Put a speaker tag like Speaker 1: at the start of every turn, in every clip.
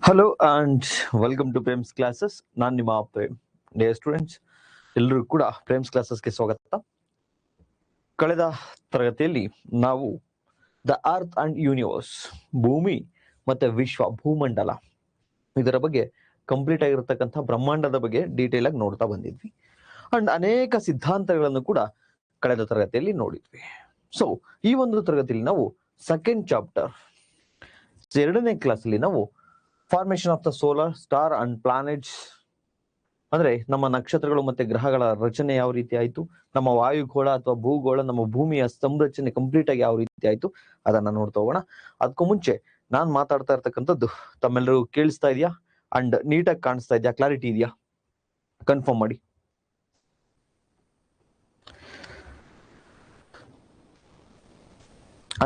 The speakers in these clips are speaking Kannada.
Speaker 1: Hello and welcome to Prem's classes. ನಾನು ನಿಮ್ಮ ಪ್ರೇಮ್. ಡಿಯರ್ ಸ್ಟೂಡೆಂಟ್ಸ್, ಎಲ್ಲರೂ ಕೂಡ ಪ್ರೇಮ್ಸ್ ಕ್ಲಾಸಸ್ಗೆ ಸ್ವಾಗತ. ಕಳೆದ ತರಗತಿಯಲ್ಲಿ ನಾವು ದ ಅರ್ತ್ ಅಂಡ್ ಯೂನಿವರ್ಸ್, ಭೂಮಿ ಮತ್ತೆ ವಿಶ್ವ, ಭೂಮಂಡಲ, ಇದರ ಬಗ್ಗೆ ಕಂಪ್ಲೀಟ್ ಆಗಿರತಕ್ಕಂಥ ಬ್ರಹ್ಮಾಂಡದ ಬಗ್ಗೆ ಡೀಟೇಲ್ ಆಗಿ ನೋಡ್ತಾ ಬಂದಿದ್ವಿ. ಅಂಡ್ ಅನೇಕ ಸಿದ್ಧಾಂತಗಳನ್ನು ಕೂಡ ಕಳೆದ ತರಗತಿಯಲ್ಲಿ ನೋಡಿದ್ವಿ. ಸೊ ಈ ಒಂದು ತರಗತಿಯಲ್ಲಿ ನಾವು ಸೆಕೆಂಡ್ ಚಾಪ್ಟರ್, ಎರಡನೇ ಕ್ಲಾಸ್ ಅಲ್ಲಿ ನಾವು formation of the solar star and planets, ಅಂದ್ರೆ ನಮ್ಮ ನಕ್ಷತ್ರಗಳು ಮತ್ತೆ ಗ್ರಹಗಳ ರಚನೆ ಯಾವ ರೀತಿ ಆಯ್ತು, ನಮ್ಮ ವಾಯುಗೋಳ ಅಥವಾ ಭೂಗೋಳ, ನಮ್ಮ ಭೂಮಿಯ ಸಂರಚನೆ ಕಂಪ್ಲೀಟ್ ಆಗಿ ಯಾವ ರೀತಿ ಆಯ್ತು, ಅದನ್ನ ನೋಡ್ತಾ ಹೋಗೋಣ. ಅದಕ್ಕೂ ಮುಂಚೆ ನಾನ್ ಮಾತಾಡ್ತಾ ಇರ್ತಕ್ಕಂಥದ್ದು ತಮ್ಮೆಲ್ಲರಿಗೂ ಕೇಳಿಸ್ತಾ ಇದೆಯಾ ಅಂಡ್ ನೀಟಾಗಿ ಕಾಣಿಸ್ತಾ ಇದೆಯಾ, ಕ್ಲಾರಿಟಿ ಇದೆಯಾ? ಕನ್ಫರ್ಮ್ ಮಾಡಿ.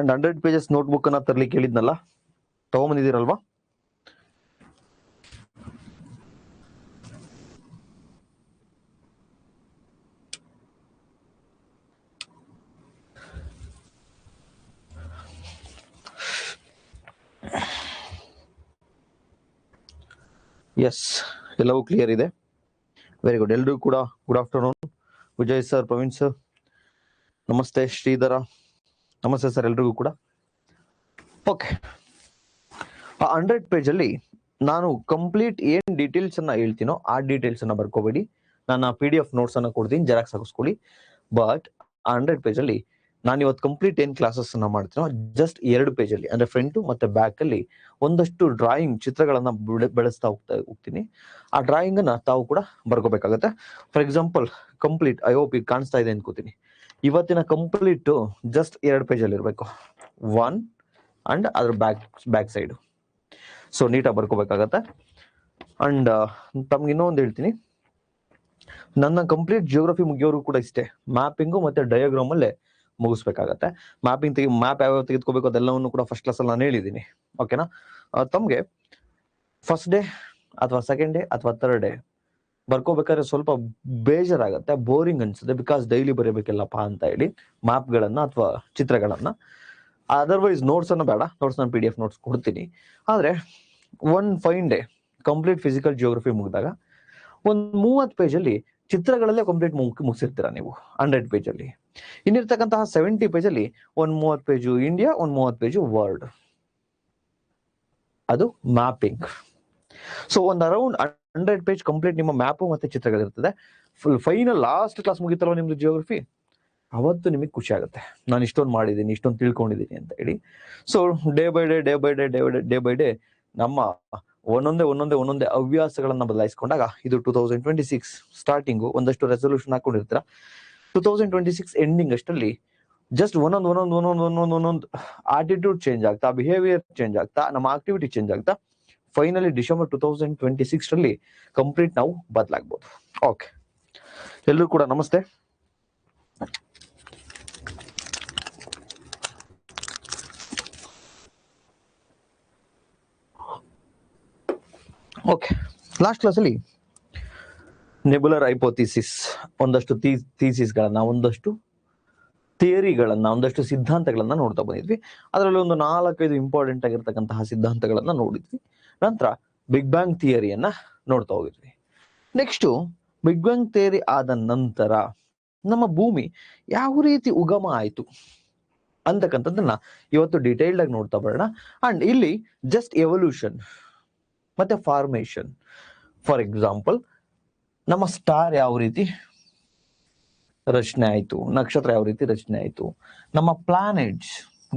Speaker 1: ಅಂಡ್ 100 pages ನೋಟ್ಬುಕ್ ಅನ್ನ ತರ್ಲಿಕ್ಕೆ ಹೇಳಿದ್ನಲ್ಲ, ತಗೊಂಬಂದಿದ್ದೀರಲ್ವಾ? ಎಸ್, ಎಲ್ಲವೂ ಕ್ಲಿಯರ್ ಇದೆ. Very good. ಎಲ್ರಿಗೂ ಕೂಡ good afternoon. Vijay sir, Praveen sir, ನಮಸ್ತೆ. ಶ್ರೀಧರ, ನಮಸ್ತೆ ಸರ್, ಎಲ್ರಿಗೂ ಕೂಡ. ಓಕೆ, 100 ಪೇಜ್ ಅಲ್ಲಿ ನಾನು ಕಂಪ್ಲೀಟ್ ಏನ್ ಡೀಟೇಲ್ಸ್ ಅನ್ನ ಹೇಳ್ತೀನೋ ಆ ಡೀಟೇಲ್ಸ್ ಅನ್ನ ಬರ್ಕೋಬೇಡಿ. ನಾನು PDF ನೋಟ್ಸ್ ಅನ್ನ ಕೊಡ್ತೀನಿ, ಜೆರಾಕ್ಸ್ ಹಾಕಿಸ್ಕೊಳ್ಳಿ. ಬಟ್ 100 ಪೇಜ್ ಅಲ್ಲಿ ನಾನು ಇವತ್ತು ಕಂಪ್ಲೀಟ್ ಏನ್ ಕ್ಲಾಸಸ್ ಅನ್ನ ಮಾಡ್ತೀನೋ ಜಸ್ಟ್ 2 ಪೇಜ್ ಅಲ್ಲಿ, ಅಂದ್ರೆ ಫ್ರಂಟ್ ಮತ್ತೆ ಬ್ಯಾಕ್ ಅಲ್ಲಿ ಒಂದಷ್ಟು ಡ್ರಾಯಿಂಗ್ ಚಿತ್ರಗಳನ್ನ ಬೆಳೆಸ್ತಾ ಹೋಗ್ತೀನಿ. ಆ ಡ್ರಾಯಿಂಗ್ ಅನ್ನ ತಾವು ಕೂಡ ಬರ್ಕೋಬೇಕಾಗತ್ತೆ. For example, complete I hope ಈಗ ಕಾಣಿಸ್ತಾ ಇದೆ ಅನ್ಕೋತೀನಿ. ಇವತ್ತಿನ ಕಂಪ್ಲೀಟ್ ಜಸ್ಟ್ 2 ಪೇಜ್ ಅಲ್ಲಿ ಇರಬೇಕು, 1 ಅಂಡ್ ಅದ್ರ ಬ್ಯಾಕ್ ಸೈಡ್. ಸೊ ನೀಟಾಗಿ ಬರ್ಕೋಬೇಕಾಗತ್ತೆ. ಅಂಡ್ ತಮ್ಗೆ ಇನ್ನೊಂದು ಹೇಳ್ತೀನಿ, ನನ್ನ ಕಂಪ್ಲೀಟ್ ಜಿಯೋಗ್ರಫಿ ಮುಗಿಯೋರು ಕೂಡ ಇಷ್ಟೇ, ಮ್ಯಾಪಿಂಗು ಮತ್ತೆ ಡಯಾಗ್ರಾಮ್ ಅಲ್ಲೇ ಮುಗಿಸ್ಬೇಕಾಗತ್ತೆ. ಮ್ಯಾಪ್ ಯಾವ್ಯಾವ ತೆಗೆದುಕೋಬೇಕು ಅದೆಲ್ಲವನ್ನು ಕೂಡ ಫಸ್ಟ್ ಕ್ಲಾಸ್ ಅಲ್ಲಿ ನಾನು ಹೇಳಿದ್ದೀನಿ. ಓಕೆನಾ? ತಮ್ಗೆ ಫಸ್ಟ್ ಡೇ ಅಥವಾ ಸೆಕೆಂಡ್ ಡೇ ಅಥವಾ ಥರ್ಡ್ ಡೇ ಬರ್ಕೋಬೇಕಾದ್ರೆ ಸ್ವಲ್ಪ ಬೇಜಾರಾಗತ್ತೆ, ಬೋರಿಂಗ್ ಅನ್ಸುತ್ತೆ, ಬಿಕಾಸ್ ಡೈಲಿ ಬರೀಬೇಕಲ್ಲಪ್ಪ ಅಂತ ಹೇಳಿ ಮ್ಯಾಪ್ಗಳನ್ನ ಅಥವಾ ಚಿತ್ರಗಳನ್ನ. ಅದರ್ವೈಸ್ ನೋಟ್ಸ್ ಅನ್ನ ಬೇಡ, ನೋಟ್ಸ್ ನಾನು PDF ನೋಟ್ಸ್ ಕೊಡ್ತೀನಿ. ಆದ್ರೆ one fine day complete physical geography ಮುಗಿದಾಗ ಒಂದು 30 ಪೇಜ್ ಅಲ್ಲಿ ಚಿತ್ರಗಳಲ್ಲೇ ಕಂಪ್ಲೀಟ್ ಮುಗಿಸಿರ್ತೀರಾ ನೀವು 100 ಪೇಜ್ ಅಲ್ಲಿ. ಇನ್ನಿರ್ತಕ್ಕಂತಹ 70 ಪೇಜ್ ಅಲ್ಲಿ ಒಂದ್ 30 ಪೇಜು ಇಂಡಿಯಾ, ಒಂದ್ 30 ಪೇಜು ವರ್ಲ್ಡ್, ಅದು ಮ್ಯಾಪಿಂಗ್. ಸೊ ಒಂದ್ ಅರೌಂಡ್ 100 ಪೇಜ್ ಕಂಪ್ಲೀಟ್ ನಿಮ್ಮ ಮ್ಯಾಪು ಮತ್ತೆ ಚಿತ್ರಗಳಿರ್ತದೆ. ಫೈನಲ್ ಲಾಸ್ಟ್ ಕ್ಲಾಸ್ ಮುಗಿತಲ್ವ ನಿಮ್ದು ಜಿಯೋಗ್ರಫಿ, ಅವತ್ತು ನಿಮಗೆ ಖುಷಿ ಆಗುತ್ತೆ, ನಾನು ಇಷ್ಟೊಂದು ಮಾಡಿದ್ದೀನಿ, ಇಷ್ಟೊಂದು ತಿಳ್ಕೊಂಡಿದ್ದೀನಿ ಅಂತ ಹೇಳಿ. ಸೊ ಡೇ ಬೈ ಡೇ ನಮ್ಮ ಒಂದೊಂದೇ ಹವ್ಯಾಸಗಳನ್ನ ಬದಲಾಯಿಸ್ಕೊಂಡಾಗ ಇದು 2026 ಸ್ಟಾರ್ಟಿಂಗು ಒಂದಷ್ಟು ರೆಸೊಲ್ಯೂಷನ್ ಹಾಕೊಂಡಿರ್ತೀರ. 2026 ಎಂಡಿಂಗ್ ಅಷ್ಟರಲ್ಲಿ ಜಸ್ಟ್ ಒಂದೊಂದು ಆಟಿಟ್ಯೂಡ್ ಚೇಂಜ್ ಆಗ್ತಾ, ಬಿಹೇವಿಯರ್ ಚೇಂಜ್ ಆಗ್ತಾ, ನಮ್ಮ ಆಕ್ಟಿವಿಟಿ ಚೇಂಜ್ ಆಗ್ತಾ, ಫೈನಲಿ ಡಿಸೆಂಬರ್ 2026 ರಲ್ಲಿ ಕಂಪ್ಲೀಟ್ ನಾವು ಬದಲಾಗ್ಬೋದು. ಓಕೆ, ಎಲ್ಲರೂ ಕೂಡ ನಮಸ್ತೆ. ಓಕೆ, ಲಾಸ್ಟ್ ಕ್ಲಾಸಲ್ಲಿ ನೆಬುಲರ್ ಹೈಪೋಥಿಸಿಸ್, ಒಂದಷ್ಟು ಥೀಸಿಸ್ಗಳನ್ನ, ಒಂದಷ್ಟು ಥಿಯರಿಗಳನ್ನ, ಒಂದಷ್ಟು ಸಿದ್ಧಾಂತಗಳನ್ನ ನೋಡ್ತಾ ಬಂದಿದ್ವಿ. ಅದರಲ್ಲಿ ಒಂದು 4-5 ಇಂಪಾರ್ಟೆಂಟ್ ಆಗಿರ್ತಕ್ಕಂತಹ ಸಿದ್ಧಾಂತಗಳನ್ನ ನೋಡಿದ್ವಿ. ನಂತರ ಬಿಗ್ ಬ್ಯಾಂಗ್ ಥಿಯರಿಯನ್ನ ನೋಡ್ತಾ ಹೋಗಿದ್ವಿ. ನೆಕ್ಸ್ಟ್ ಬಿಗ್ ಬ್ಯಾಂಗ್ ಥಿಯರಿ ಆದ ನಂತರ ನಮ್ಮ ಭೂಮಿ ಯಾವ ರೀತಿ ಉಗಮ ಆಯ್ತು ಅಂತಕ್ಕಂಥದ್ದನ್ನ ಇವತ್ತು ಡೀಟೇಲ್ಡ್ ಆಗಿ ನೋಡ್ತಾ ಬರೋಣ. ಅಂಡ್ ಇಲ್ಲಿ ಜಸ್ಟ್ ಎವಲ್ಯೂಷನ್ ಮತ್ತೆ ಫಾರ್ಮೇಶನ್. ಫಾರ್ ಎಕ್ಸಾಂಪಲ್, ನಮ್ಮ ಸ್ಟಾರ್ ಯಾವ ರೀತಿ ರಚನೆ ಆಯ್ತು, ನಕ್ಷತ್ರ ಯಾವ ರೀತಿ ರಚನೆ ಆಯ್ತು, ನಮ್ಮ ಪ್ಲಾನೆಟ್ಸ್,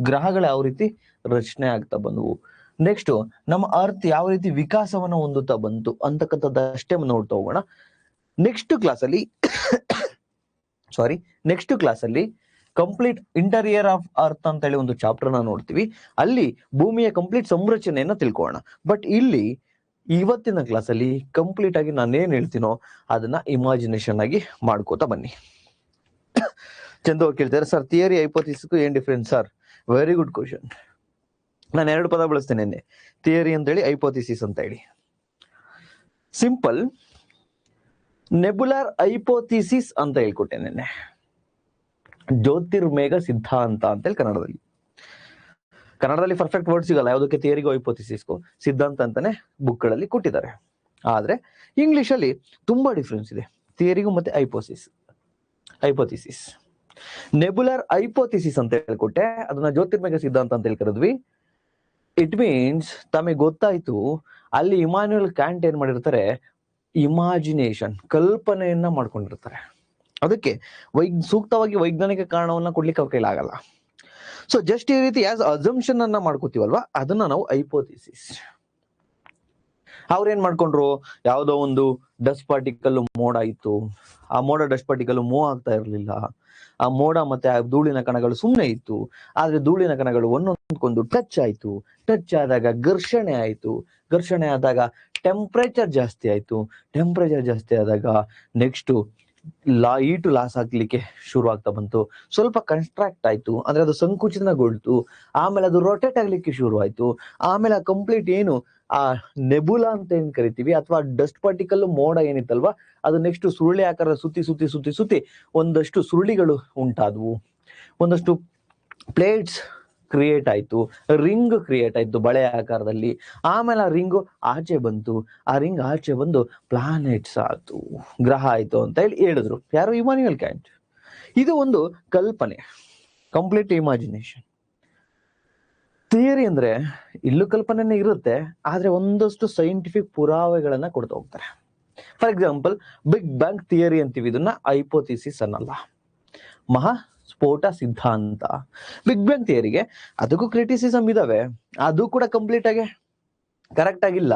Speaker 1: ಗ್ರಹಗಳು ಯಾವ ರೀತಿ ರಚನೆ ಆಗ್ತಾ ಬಂದವು, ನೆಕ್ಸ್ಟ್ ನಮ್ಮ ಅರ್ತ್ ಯಾವ ರೀತಿ ವಿಕಾಸವನ್ನ ಹೊಂದುತ್ತಾ ಬಂತು ಅಂತಕ್ಕಂಥದ್ದಷ್ಟೇ ನೋಡ್ತಾ ಹೋಗೋಣ. ನೆಕ್ಸ್ಟ್ ಕ್ಲಾಸಲ್ಲಿ ಕಂಪ್ಲೀಟ್ ಇಂಟೀರಿಯರ್ ಆಫ್ ಅರ್ತ್ ಅಂತ ಹೇಳಿ ಒಂದು ಚಾಪ್ಟರ್ನ ನೋಡ್ತೀವಿ. ಅಲ್ಲಿ ಭೂಮಿಯ ಕಂಪ್ಲೀಟ್ ಸಂರಚನೆಯನ್ನ ತಿಳ್ಕೊಳ್ಳೋಣ. ಬಟ್ ಇಲ್ಲಿ ಇವತ್ತಿನ ಕ್ಲಾಸಲ್ಲಿ ಕಂಪ್ಲೀಟ್ ಆಗಿ ನಾನೇನ್ ಹೇಳ್ತೀನೋ ಅದನ್ನ ಇಮ್ಯಾಜಿನೇಷನ್ ಆಗಿ ಮಾಡ್ಕೋತಾ ಬನ್ನಿ. ಚಂದ ಕೇಳ್ತಾರೆ, ಸರ್ ಥಿಯರಿ ಹೈಪೋಥಿಸಿಸ್ಗೂ ಏನ್ difference sir? Very good question. ನಾನು 2 ಪದ ಬಳಸ್ತೇನೆ, ಥಿಯರಿ ಅಂತ ಹೇಳಿ, ಹೈಪೋಥಿಸಿಸ್ ಅಂತ ಹೇಳಿ. ಸಿಂಪಲ್, ನೆಬುಲರ್ ಹೈಪೋಥಿಸಿಸ್ ಅಂತ ಹೇಳ್ಕೊಟ್ಟೆ ಜ್ಯೋತಿರ್ಮೇಘ ಸಿದ್ಧಾಂತ ಅಂತೇಳಿ ಕನ್ನಡದಲ್ಲಿ. ಕನ್ನಡದಲ್ಲಿ ಪರ್ಫೆಕ್ಟ್ ವರ್ಡ್ ಸಿಗಲ್ಲ ಯಾವುದಕ್ಕೆ, ಥಿಯರಿಗೂ ಹೈಪೋಥಿಸಿಸ್ಗೂ ಸಿದ್ಧಾಂತ ಅಂತಾನೆ ಬುಕ್ಗಳಲ್ಲಿ ಕೊಟ್ಟಿದ್ದಾರೆ. ಆದ್ರೆ ಇಂಗ್ಲಿಷ್ ಅಲ್ಲಿ ತುಂಬಾ ಡಿಫ್ರೆನ್ಸ್ ಇದೆ ಥಿಯರಿಗೂ ಮತ್ತೆ ಹೈಪೋಥಿಸಿಸ್. ನೆಬುಲರ್ ಹೈಪೋಥಿಸಿಸ್ ಅಂತ ಹೇಳ್ಕೊಟ್ಟೆ, ಅದನ್ನ ಜ್ಯೋತಿರ್ಮಯ ಸಿದ್ಧಾಂತ ಅಂತ ಹೇಳಿ ಕರೆದ್ವಿ. ಇಟ್ ಮೀನ್ಸ್ ತಮಗೆ ಗೊತ್ತಾಯ್ತು ಅಲ್ಲಿ ಇಮಾನ್ಯುಯಲ್ ಕ್ಯಾಂಟ್ ಏನ್ ಮಾಡಿರ್ತಾರೆ, ಇಮಾಜಿನೇಷನ್, ಕಲ್ಪನೆಯನ್ನ ಮಾಡ್ಕೊಂಡಿರ್ತಾರೆ. ಅದಕ್ಕೆ ಸೂಕ್ತವಾಗಿ ವೈಜ್ಞಾನಿಕ ಕಾರಣವನ್ನ ಕೊಡ್ಲಿಕ್ಕೆ ಅವ್ರ ಕೈಲಾಗಲ್ಲ. ಸೊ ಜಸ್ಟ್ ಈ ರೀತಿ ಆಸ್ ಅಸಂಪ್ಷನ್ ಅನ್ನ ಮಾಡ್ಕೋತೀವಲ್ವಾ, ಅದನ್ನ ನಾವು ಹೈಪೋಥಿಸಿಸ್. ಅವ್ರೇನ್ ಮಾಡ್ಕೊಂಡ್ರು, ಯಾವುದೋ ಒಂದು ಡಸ್ಟ್ ಪಾರ್ಟಿಕಲ್ ಮೋಡ ಇತ್ತು, ಆ ಮೋಡ ಡಸ್ಟ್ ಪಾರ್ಟಿಕಲ್ ಮೂವ್ ಆಗ್ತಾ ಇರ್ಲಿಲ್ಲ, ಆ ಮೋಡ ಮತ್ತೆ ಆ ಧೂಳಿನ ಕಣಗಳು ಸುಮ್ಮನೆ ಇತ್ತು, ಆದ್ರೆ ಧೂಳಿನ ಕಣಗಳು ಒಂದೊಂದಕ್ಕೊಂದು ಟಚ್ ಆಯ್ತು, ಟಚ್ ಆದಾಗ ಘರ್ಷಣೆ ಆಯ್ತು, ಘರ್ಷಣೆ ಆದಾಗ ಟೆಂಪರೇಚರ್ ಜಾಸ್ತಿ ಆಯ್ತು, ಟೆಂಪರೇಚರ್ ಜಾಸ್ತಿ ಆದಾಗ ನೆಕ್ಸ್ಟ್ ಹೀಟು ಲಾಸ್ ಆಗ್ಲಿಕ್ಕೆ ಶುರು ಆಗ್ತಾ ಬಂತು, ಸ್ವಲ್ಪ ಕನ್ಸ್ಟ್ರಾಕ್ಟ್ ಆಯ್ತು ಅಂದ್ರೆ ಅದು ಸಂಕುಚಿತಗೊಳ್ತು, ಆಮೇಲೆ ಅದು ರೊಟೇಟ್ ಆಗ್ಲಿಕ್ಕೆ ಶುರು ಆಯ್ತು, ಆಮೇಲೆ ಕಂಪ್ಲೀಟ್ ಏನು ಆ ನೆಬುಲಾ ಅಂತ ಏನ್ ಕರಿತೀವಿ ಅಥವಾ ಡಸ್ಟ್ ಪಾರ್ಟಿಕಲ್ ಮೋಡ ಏನಿತ್ತಲ್ವಾ, ಅದು ನೆಕ್ಸ್ಟ್ ಸುರುಳಿ ಆಕಾರ ಸುತ್ತಿ ಸುತ್ತಿ ಸುತ್ತಿ ಸುತ್ತಿ ಒಂದಷ್ಟು ಸುರುಳಿಗಳು ಉಂಟಾದವು, ಒಂದಷ್ಟು ಪ್ಲೇಟ್ಸ್ ಕ್ರಿಯೇಟ್ ಆಯ್ತು, ರಿಂಗ್ ಕ್ರಿಯೇಟ್ ಆಯ್ತು ಬಳೆ ಆಕಾರದಲ್ಲಿ, ಆಮೇಲೆ ಆ ರಿಂಗು ಆಚೆ ಬಂತು, ಆ ರಿಂಗ್ ಆಚೆ ಬಂದು ಪ್ಲಾನೆಟ್ಸ್ ಆಯ್ತು, ಗ್ರಹ ಆಯ್ತು ಅಂತ ಹೇಳಿದ್ರು ಯಾರು, ಇಮಾನ್ಯುಯಲ್ ಕ್ಯಾಂಟ್. ಇದು ಒಂದು ಕಲ್ಪನೆ, ಕಂಪ್ಲೀಟ್ ಇಮ್ಯಾಜಿನೇಷನ್. ಥಿಯರಿ ಅಂದ್ರೆ ಇಲ್ಲೂ ಕಲ್ಪನೆನೇ ಇರುತ್ತೆ, ಆದ್ರೆ ಒಂದಷ್ಟು ಸೈಂಟಿಫಿಕ್ ಪುರಾವೆಗಳನ್ನ ಕೊಡ್ತಾ ಹೋಗ್ತಾರೆ. For example big bang theory ಅಂತೀವಿ, ಇದನ್ನ ಹೈಪೋಥಿಸಿಸ್ ಅನ್ನಲ್ಲ, ಮಹಾ ಸ್ಫೋಟ ಸಿದ್ಧಾಂತ. ಬಿಗ್ ಬ್ಯಾಂಗ್ ಥಿಯರಿಗೆ ಅದಕ್ಕೂ ಕ್ರಿಟಿಸಿಸಮ್ ಇದಾವೆ, ಅದು ಕೂಡ ಕಂಪ್ಲೀಟ್ ಆಗಿ ಕರೆಕ್ಟ್ ಆಗಿಲ್ಲ.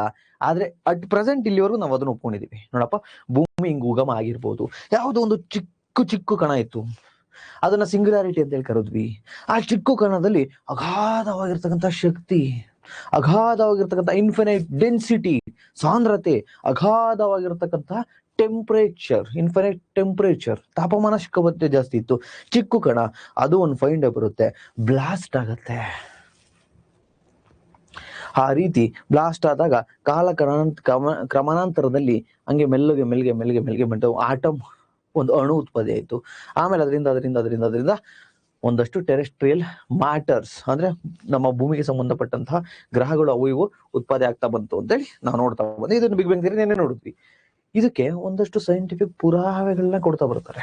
Speaker 1: ಆದ್ರೆ ಅಟ್ ಪ್ರೆಸೆಂಟ್ ಇಲ್ಲಿವರೆಗೂ ನಾವು ಅದನ್ನ ಒಪ್ಕೊಂಡಿದೀವಿ. ನೋಡಪ್ಪ, ಭೂಮಿ ಹಿಂಗ್ ಉಗಮ ಆಗಿರ್ಬೋದು, ಯಾವುದೋ ಒಂದು ಚಿಕ್ಕ ಕಣ ಇತ್ತು, ಅದನ್ನ ಸಿಂಗ್ಯುಲಾರಿಟಿ ಅಂತ ಹೇಳಿ ಕರೆದ್ವಿ. ಆ ಚಿಕ್ಕ ಕಣದಲ್ಲಿ ಅಗಾಧವಾಗಿರ್ತಕ್ಕಂಥ ಶಕ್ತಿ, ಅಗಾಧವಾಗಿರ್ತಕ್ಕಂಥ ಇನ್ಫಿನೈಟ್ ಡೆನ್ಸಿಟಿ, ಸಾಂದ್ರತೆ, ಅಗಾಧವಾಗಿರ್ತಕ್ಕಂಥ ಟೆಂಪರೇಚರ್, ಇನ್ಫಿನೈಟ್ ಟೆಂಪರೇಚರ್, ತಾಪಮಾನ ಸಿಕ್ಕಾಪಟ್ಟೆ ಜಾಸ್ತಿ ಇತ್ತು. ಚಿಕ್ಕ ಕಣ ಅದು ಒಂದು ಫೈನ್ ಡೇ ಬರುತ್ತೆ, ಬ್ಲಾಸ್ಟ್ ಆಗತ್ತೆ. ಆ ರೀತಿ ಬ್ಲಾಸ್ಟ್ ಆದಾಗ ಕ್ರಮಾನಂತರದಲ್ಲಿ ಹಂಗೆ ಮೆಲ್ಲಗೆ ಮೆಲ್ಗೆ ಮೆಲ್ಗೆ ಮೆಲ್ಗೆ ಮೆಲ್ಗೆ ಆಟಮ್ ಒಂದು ಅಣು ಉತ್ಪತ್ತಿ ಆಯ್ತು. ಆಮೇಲೆ ಅದರಿಂದ ಒಂದಷ್ಟು ಟೆರೆಸ್ಟ್ರಿಯಲ್ ಮ್ಯಾಟರ್ಸ್ ಅಂದ್ರೆ ನಮ್ಮ ಭೂಮಿಗೆ ಸಂಬಂಧಪಟ್ಟಂತಹ ಗ್ರಹಗಳು ಅವು ಇವು ಉತ್ಪಾದನೆ ಆಗ್ತಾ ಬಂತು ಅಂತೇಳಿ ನಾವು ನೋಡ್ತಾ ಬಂದು ಇದನ್ನು ಬಿಗ್ ಬ್ಯಾಂಗ್ ಥಿಯರಿ ನೆನ್ನೆ ನೋಡಿದ್ವಿ. ಇದಕ್ಕೆ ಒಂದಷ್ಟು ಸೈಂಟಿಫಿಕ್ ಪುರಾವೆಗಳನ್ನ ಕೊಡ್ತಾ ಬರ್ತಾರೆ.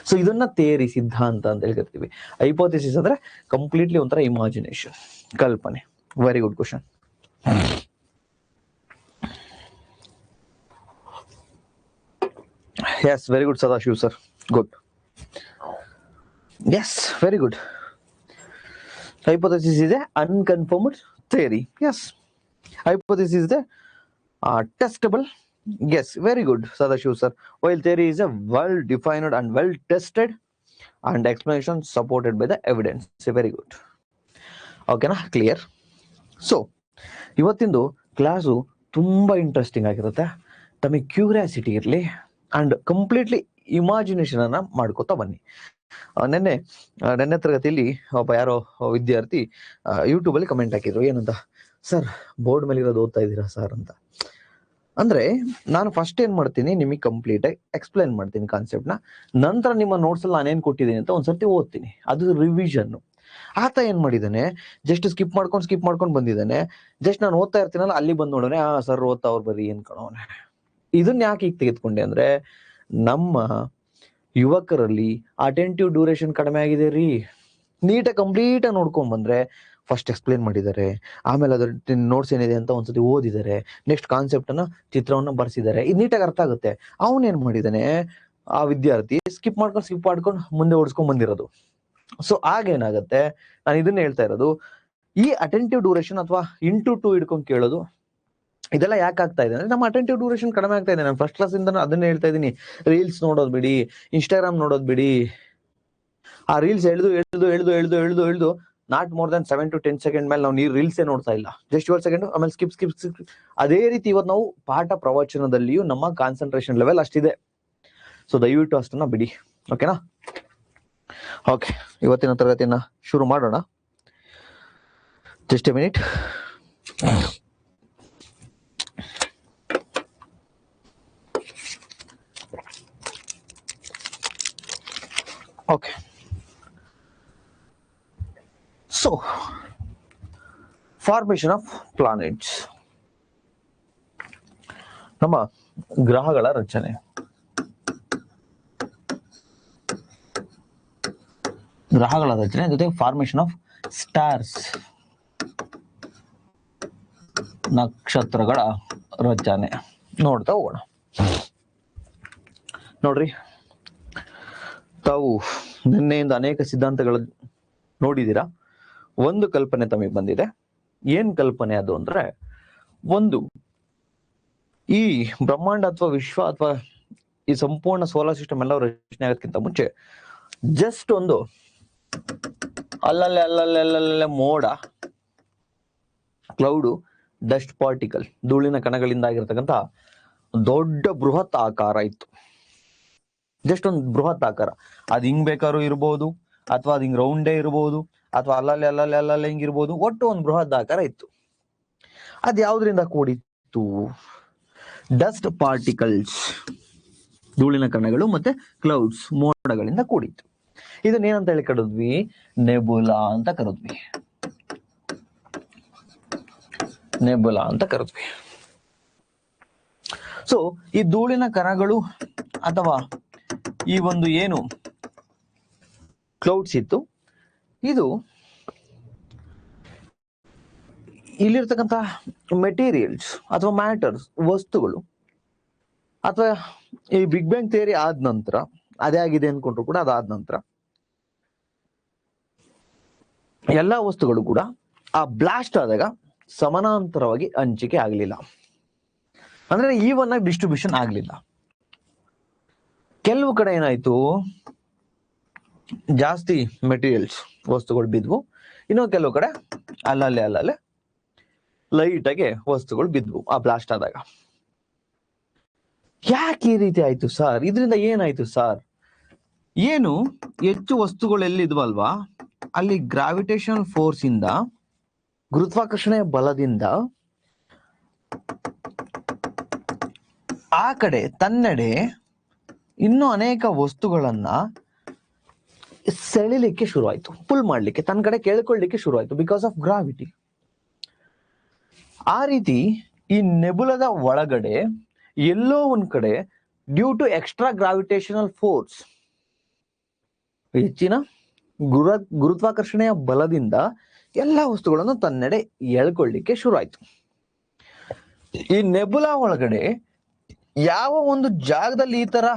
Speaker 1: ಸೊ ಇದನ್ನ ಥಿಯರಿ, ಸಿದ್ಧಾಂತ ಅಂತ ಹೇಳಿ ಕರಿತೀವಿ. ಹೈಪೋಥಿಸಿಸ್ ಅಂದ್ರೆ ಕಂಪ್ಲೀಟ್ಲಿ ಒಂಥರ ಇಮ್ಯಾಜಿನೇಷನ್, ಕಲ್ಪನೆ. Very good question. Yes, very good, Sadashiv sir. Good. Yes, very good. Hypothesis is a unconfirmed theory. Yes. Hypothesis is a testable. Yes, very good, Sadashiv sir. While theory is a well-defined and well-tested and explanation supported by the evidence. Very good. Okay, na? Clear? So, ಇವತ್ತಿಂದು ಕ್ಲಾಸು ತುಂಬಾ ಇಂಟ್ರೆಸ್ಟಿಂಗ್ ಆಗಿರುತ್ತೆ. ತಮಗೆ ಕ್ಯೂರಿಯಾಸಿಟಿ ಇರಲಿ ಅಂಡ್ ಕಂಪ್ಲೀಟ್ಲಿ ಇಮ್ಯಾಜಿನೇಷನ್ ಅನ್ನ ಮಾಡ್ಕೋತಾ ಬನ್ನಿ. ನೆನ್ನೆ ತರಗತಿಯಲ್ಲಿ ಒಬ್ಬ ಯಾರೋ ವಿದ್ಯಾರ್ಥಿ ಯೂಟ್ಯೂಬ್ ಅಲ್ಲಿ ಕಮೆಂಟ್ ಹಾಕಿದ್ರು, ಏನಂತ, ಸರ್ ಬೋರ್ಡ್ ಮೇಲೆ ಇರೋದು ಓದ್ತಾ ಇದ್ದೀರಾ ಸರ್ ಅಂತ. ಅಂದ್ರೆ ನಾನು ಫಸ್ಟ್ ಏನ್ ಮಾಡ್ತೀನಿ, ನಿಮಗೆ ಕಂಪ್ಲೀಟ್ ಆಗಿ ಎಕ್ಸ್ಪ್ಲೈನ್ ಮಾಡ್ತೀನಿ ಕಾನ್ಸೆಪ್ಟ್ ನ, ನಂತರ ನಿಮ್ಮ ನೋಟ್ಸ್ ಅಲ್ಲಿ ನಾನೇನ್ ಕೊಟ್ಟಿದ್ದೀನಿ ಅಂತ ಒಂದ್ಸರ್ತಿ ಓದ್ತೀನಿ, ಅದು ರಿವಿಷನ್. ಆತ ಏನ್ ಮಾಡಿದಾನೆ, ಜಸ್ಟ್ ಸ್ಕಿಪ್ ಮಾಡ್ಕೊಂಡು ಬಂದಿದ್ದಾನೆ. ಜಸ್ಟ್ ನಾನು ಓದ್ತಾ ಇರ್ತೀನಲ್ಲ, ಅಲ್ಲಿ ಬಂದ್ ನೋಡೋನೆ, ಸರ್ ಓದ್ತಾ ಅವ್ರು ಬರೀ ಏನ್ ಕಣೋನೆ. ಇದನ್ನ ಯಾಕೆ ಈಗ ತೆಗೆದುಕೊಂಡೆ ಅಂದ್ರೆ, ನಮ್ಮ ಯುವಕರಲ್ಲಿ ಅಟೆಂಟಿವ್ ಡ್ಯೂರೇಷನ್ ಕಡಿಮೆ ಆಗಿದೆ ರೀ. ನೀಟಾಗಿ ಕಂಪ್ಲೀಟ್ ಆಗಿ ನೋಡ್ಕೊಂಡ್ ಬಂದ್ರೆ ಫಸ್ಟ್ ಎಕ್ಸ್ಪ್ಲೇನ್ ಮಾಡಿದ್ದಾರೆ, ಆಮೇಲೆ ಅದ್ರ ನೋಟ್ಸ್ ಏನಿದೆ ಅಂತ ಒಂದ್ಸತಿ ಓದಿದ್ದಾರೆ, ನೆಕ್ಸ್ಟ್ ಕಾನ್ಸೆಪ್ಟ್ ಅನ್ನ ಚಿತ್ರವನ್ನ ಬರ್ಸಿದ್ದಾರೆ, ಇದು ನೀಟಾಗಿ ಅರ್ಥ ಆಗುತ್ತೆ. ಅವನೇನ್ ಮಾಡಿದಾನೆ, ಆ ವಿದ್ಯಾರ್ಥಿ ಸ್ಕಿಪ್ ಮಾಡ್ಕೊಂಡು ಮುಂದೆ ಓಡಿಸ್ಕೊಂಡ್ ಬಂದಿರೋದು. ಸೊ ಆಗೇನಾಗತ್ತೆ, ನಾನು ಇದನ್ನ ಹೇಳ್ತಾ ಇರೋದು, ಈ ಅಟೆಂಟಿವ್ ಡ್ಯೂರೇಷನ್ ಅಥವಾ ಇಂಟು 2 ಹಿಡ್ಕೊಂಡು ಕೇಳೋದು, ಇದೆಲ್ಲ ಯಾಕೆ ಆಗ್ತಾ ಇದೆ ಅಂದ್ರೆ ನಮ್ಮ ಅಟೆಂಟಿವ್ ಡ್ಯೂರೇಷನ್ ಕಡಿಮೆ ಆಗ್ತಾ ಇದೆ. ನಾನು ಫಸ್ಟ್ ಕ್ಲಾಸ್ ಇಂದ ಅದನ್ನೇ ಹೇಳ್ತಾ ಇದ್ದೀನಿ, ರೀಲ್ಸ್ ನೋಡೋದು ಬಿಡಿ, ಇನ್ಸ್ಟಾಗ್ರಾಮ್ ನೋಡೋದು ಬಿಡಿ. ಆ ರೀಲ್ಸ್ ಎಳ್ದು not more than 7 to 10 second ಮೇಲೆ ನಾವು ರೀಲ್ಸೇ ನೋಡ್ತಾ ಇಲ್ಲ, ಜಸ್ಟ್ 12 ಸೆಕೆಂಡ್, ಆಮೇಲೆ ಸ್ಕಿಪ್. ಅದೇ ರೀತಿ ಇವತ್ತು ನಾವು ಪಾಠ ಪ್ರವಚನದಲ್ಲಿಯೂ ನಮ್ಮ ಕಾನ್ಸಂಟ್ರೇಷನ್ ಲೆವೆಲ್ ಅಷ್ಟಿದೆ. ಸೊ ದಯವಿಟ್ಟು ಅಷ್ಟನ್ನ ಬಿಡಿ, ಓಕೆನಾ? ಓಕೆ, ಇವತ್ತಿನ ತರಗತಿಯನ್ನ ಶುರು ಮಾಡೋಣ. Just A minute. Okay, so formation of planets, ನಮ್ಮ ಗ್ರಹಗಳ ರಚನೆ. ಗ್ರಹಗಳ ರಚನೆ ಜೊತೆಗೆ ಫಾರ್ಮೇಶನ್ ಆಫ್ ಸ್ಟಾರ್ಸ್, ನಕ್ಷತ್ರಗಳ ರಚನೆ ನೋಡ್ತಾ ಹೋಗೋಣ. ನೋಡ್ರಿ, ತಾವು ನಿನ್ನೆಯಿಂದ ಅನೇಕ ಸಿದ್ಧಾಂತಗಳ ನೋಡಿದೀರಾ. ಒಂದು ಕಲ್ಪನೆ ತಮಗೆ ಬಂದಿದೆ. ಏನ್ ಕಲ್ಪನೆ ಅದು ಅಂದ್ರೆ, ಒಂದು ಈ ಬ್ರಹ್ಮಾಂಡ ಅಥವಾ ವಿಶ್ವ ಅಥವಾ ಈ ಸಂಪೂರ್ಣ ಸೋಲಾರ್ ಸಿಸ್ಟಮ್ ಎಲ್ಲ ರಚನೆ ಆಗೋದಕ್ಕಿಂತ ಮುಂಚೆ ಜಸ್ಟ್ ಒಂದು ಅಲ್ಲಲ್ಲೇ ಮೋಡ, ಕ್ಲೌಡು, ಡಸ್ಟ್ ಪಾರ್ಟಿಕಲ್, ಧೂಳಿನ ಕಣಗಳಿಂದ ಆಗಿರ್ತಕ್ಕಂಥ ದೊಡ್ಡ ಬೃಹತ್ ಆಕಾರ ಇತ್ತು. ಜಸ್ಟ್ ಒಂದು ಬೃಹತ್ ಆಕಾರ. ಅದು ಹಿಂಗ್ ಬೇಕಾದ್ರೂ ಇರ್ಬೋದು, ಅಥವಾ ಅದು ಹಿಂಗ್ ರೌಂಡೇ ಇರ್ಬೋದು, ಅಥವಾ ಅಲ್ಲಲ್ಲೇ ಹಿಂಗಿರ್ಬೋದು. ಒಟ್ಟು ಒಂದು ಬೃಹತ್ ಆಕಾರ ಇತ್ತು. ಅದ್ ಯಾವ್ದ್ರಿಂದ ಕೂಡಿತ್ತು? ಡಸ್ಟ್ ಪಾರ್ಟಿಕಲ್ಸ್, ಧೂಳಿನ ಕಣಗಳು ಮತ್ತೆ ಕ್ಲೌಡ್ಸ್, ಮೋಡಗಳಿಂದ ಕೂಡಿತ್ತು. ಇದನ್ನ ಏನಂತ ಹೇಳಿ ಕರೆದ್ವಿ? ನೆಬುಲಾ ಅಂತ ಕರೆದ್ವಿ. ನೆಬುಲಾ ಅಂತ ಕರೆದ್ವಿ. ಸೊ ಈ ಧೂಳಿನ ಕಣಗಳು ಅಥವಾ ಈ ಒಂದು ಏನು ಕ್ಲೌಡ್ಸ್ ಇತ್ತು, ಇದು ಇಲ್ಲಿರ್ತಕ್ಕಂಥ ಮೆಟೀರಿಯಲ್ಸ್ ಅಥವಾ ಮ್ಯಾಟರ್ಸ್, ವಸ್ತುಗಳು, ಅಥವಾ ಈ ಬಿಗ್ ಬ್ಯಾಂಗ್ ಥಿಯರಿ ಆದ ನಂತರ ಅದೇ ಆಗಿದೆ ಅನ್ಕೊಂಡ್ರು ಕೂಡ ಅದಾದ ನಂತರ ಎಲ್ಲಾ ವಸ್ತುಗಳು ಕೂಡ ಆ ಬ್ಲಾಸ್ಟ್ ಆದಾಗ ಸಮಾನಾಂತರವಾಗಿ ಹಂಚಿಕೆ ಆಗ್ಲಿಲ್ಲ. ಅಂದ್ರೆ ಈವನ್ ಆಗಿ ಡಿಸ್ಟ್ರಿಬ್ಯೂಷನ್ ಆಗ್ಲಿಲ್ಲ. ಕೆಲವು ಕಡೆ ಏನಾಯ್ತು, ಜಾಸ್ತಿ ಮೆಟೀರಿಯಲ್ಸ್, ವಸ್ತುಗಳು ಬಿದ್ವು. ಇನ್ನೊಂದು ಕೆಲವು ಕಡೆ ಅಲ್ಲಲ್ಲೇ ಲೈಟ್ ಆಗಿ ವಸ್ತುಗಳು ಬಿದ್ವು ಆ ಬ್ಲಾಸ್ಟ್ ಆದಾಗ. ಯಾಕೆ ಈ ರೀತಿ ಆಯ್ತು ಸರ್? ಇದರಿಂದ ಏನಾಯ್ತು ಸರ್? ಏನು ಹೆಚ್ಚು ವಸ್ತುಗಳು ಎಲ್ಲಿದ್ವಲ್ವಾ, ಅಲ್ಲಿ ಗ್ರಾವಿಟೇಷನಲ್ ಫೋರ್ಸ್ ಇಂದ, ಗುರುತ್ವಾಕರ್ಷಣೆಯ ಬಲದಿಂದ ಆ ಕಡೆ ತನ್ನೆಡೆ ಇನ್ನೂ ಅನೇಕ ವಸ್ತುಗಳನ್ನ ಸೆಳಿಲಿಕ್ಕೆ ಶುರುವಾಯ್ತು, ಪುಲ್ ಮಾಡ್ಲಿಕ್ಕೆ, ತನ್ನ ಕಡೆ ಕೇಳ್ಕೊಳ್ಳಿಕ್ಕೆ ಶುರುವಾಯ್ತು, ಬಿಕಾಸ್ ಆಫ್ ಗ್ರಾವಿಟಿ. ಆ ರೀತಿ ಈ ನೆಬುಲದ ಒಳಗಡೆ ಎಲ್ಲೋ ಒಂದ್ ಕಡೆ due to extra gravitational force, ಹೆಚ್ಚಿನ ಗುರುತ್ವಾಕರ್ಷಣೆಯ ಬಲದಿಂದ ಎಲ್ಲ ವಸ್ತುಗಳನ್ನು ತನ್ನೆಡೆ ಎಳ್ಕೊಳ್ಳಿಕ್ಕೆ ಶುರು ಆಯ್ತು. ಈ ನೆಬುಲಾ ಒಳಗಡೆ ಯಾವ ಒಂದು ಜಾಗದಲ್ಲಿ ಈ ತರ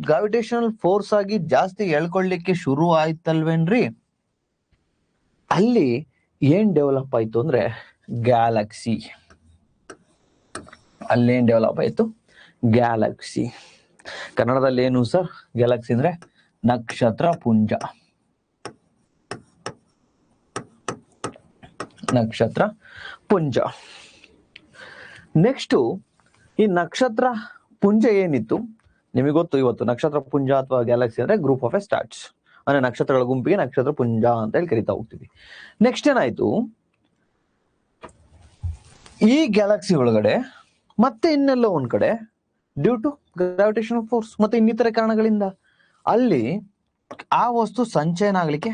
Speaker 1: ಗ್ರಾವಿಟೇಷನಲ್ ಫೋರ್ಸ್ ಆಗಿ ಜಾಸ್ತಿ ಎಳ್ಕೊಳ್ಳಿಕ್ಕೆ ಶುರು ಆಯ್ತಲ್ವೇನ್ರಿ, ಅಲ್ಲಿ ಏನ್ ಡೆವಲಪ್ ಆಯ್ತು ಅಂದ್ರೆ ಗ್ಯಾಲಕ್ಸಿ. ಅಲ್ಲೇನ್ ಡೆವಲಪ್ ಆಯ್ತು? ಗ್ಯಾಲಕ್ಸಿ. ಕನ್ನಡದಲ್ಲಿ ಏನು ಸರ್ ಗ್ಯಾಲಕ್ಸಿ ಅಂದ್ರೆ? ನಕ್ಷತ್ರ ಪುಂಜ. ನಕ್ಷತ್ರ ಪುಂಜ. ನೆಕ್ಸ್ಟ್ ಈ ನಕ್ಷತ್ರ ಪುಂಜ ಏನಿತ್ತು ನಿಮಗೆ ಗೊತ್ತು. ಇವತ್ತು ನಕ್ಷತ್ರ ಪುಂಜ ಅಥವಾ ಗ್ಯಾಲಕ್ಸಿ ಅಂದ್ರೆ ಗ್ರೂಪ್ ಆಫ್ ಎ ಸ್ಟಾರ್ಸ್, ಅಂದ್ರೆ ನಕ್ಷತ್ರಗಳ ಗುಂಪಿಗೆ ನಕ್ಷತ್ರ ಪುಂಜ ಅಂತ ಹೇಳಿ ಕರಿತಾ ಹೋಗ್ತೀವಿ. ನೆಕ್ಸ್ಟ್ ಏನಾಯ್ತು, ಈ ಗ್ಯಾಲಕ್ಸಿ ಒಳಗಡೆ ಮತ್ತೆ ಇನ್ನೆಲ್ಲ ಒಂದ್ ಕಡೆ ಡ್ಯೂ ಟು ಗ್ರಾವಿಟೇಷನಲ್ ಫೋರ್ಸ್ ಮತ್ತೆ ಇನ್ನಿತರ ಕಾರಣಗಳಿಂದ ಅಲ್ಲಿ ಆ ವಸ್ತು ಸಂಚಯನ ಆಗ್ಲಿಕ್ಕೆ,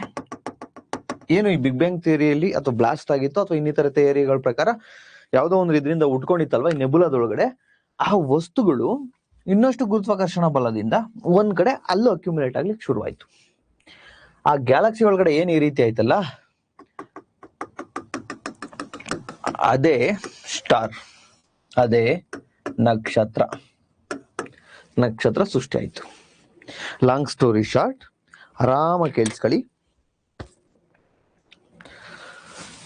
Speaker 1: ಏನು ಈ ಬಿಗ್ ಬ್ಯಾಂಗ್ ಥಿಯರಿಯಲ್ಲಿ ಅಥವಾ ಬ್ಲಾಸ್ಟ್ ಆಗಿತ್ತು ಅಥವಾ ಇನ್ನಿತರ ಥಿಯರಿಗಳ ಪ್ರಕಾರ ಯಾವುದೋ ಒಂದು ಇದರಿಂದ ಉಟ್ಕೊಂಡಿತ್ತಲ್ವಾ ಈ ನೆಬುಲಾದೊಳಗಡೆ, ಆ ವಸ್ತುಗಳು ಇನ್ನಷ್ಟು ಗುರುತ್ವಾಕರ್ಷಣ ಬಲದಿಂದ ಒಂದ್ ಕಡೆ ಅಲ್ಲೂ ಅಕ್ಯುಮುಲೇಟ್ ಆಗ್ಲಿಕ್ಕೆ ಶುರುವಾಯ್ತು. ಆ ಗ್ಯಾಲಕ್ಸಿ ಒಳಗಡೆ ಏನ್ ಈ ರೀತಿ ಆಯ್ತಲ್ಲ, ಅದೇ ಸ್ಟಾರ್, ಅದೇ ನಕ್ಷತ್ರ. ನಕ್ಷತ್ರ ಸೃಷ್ಟಿ ಆಯ್ತು. ಲಾಂಗ್ ಸ್ಟೋರಿ ಶಾರ್ಟ್, ಆರಾಮ ಕೇಳಿಸ್ಕೊಳ್ಳಿ.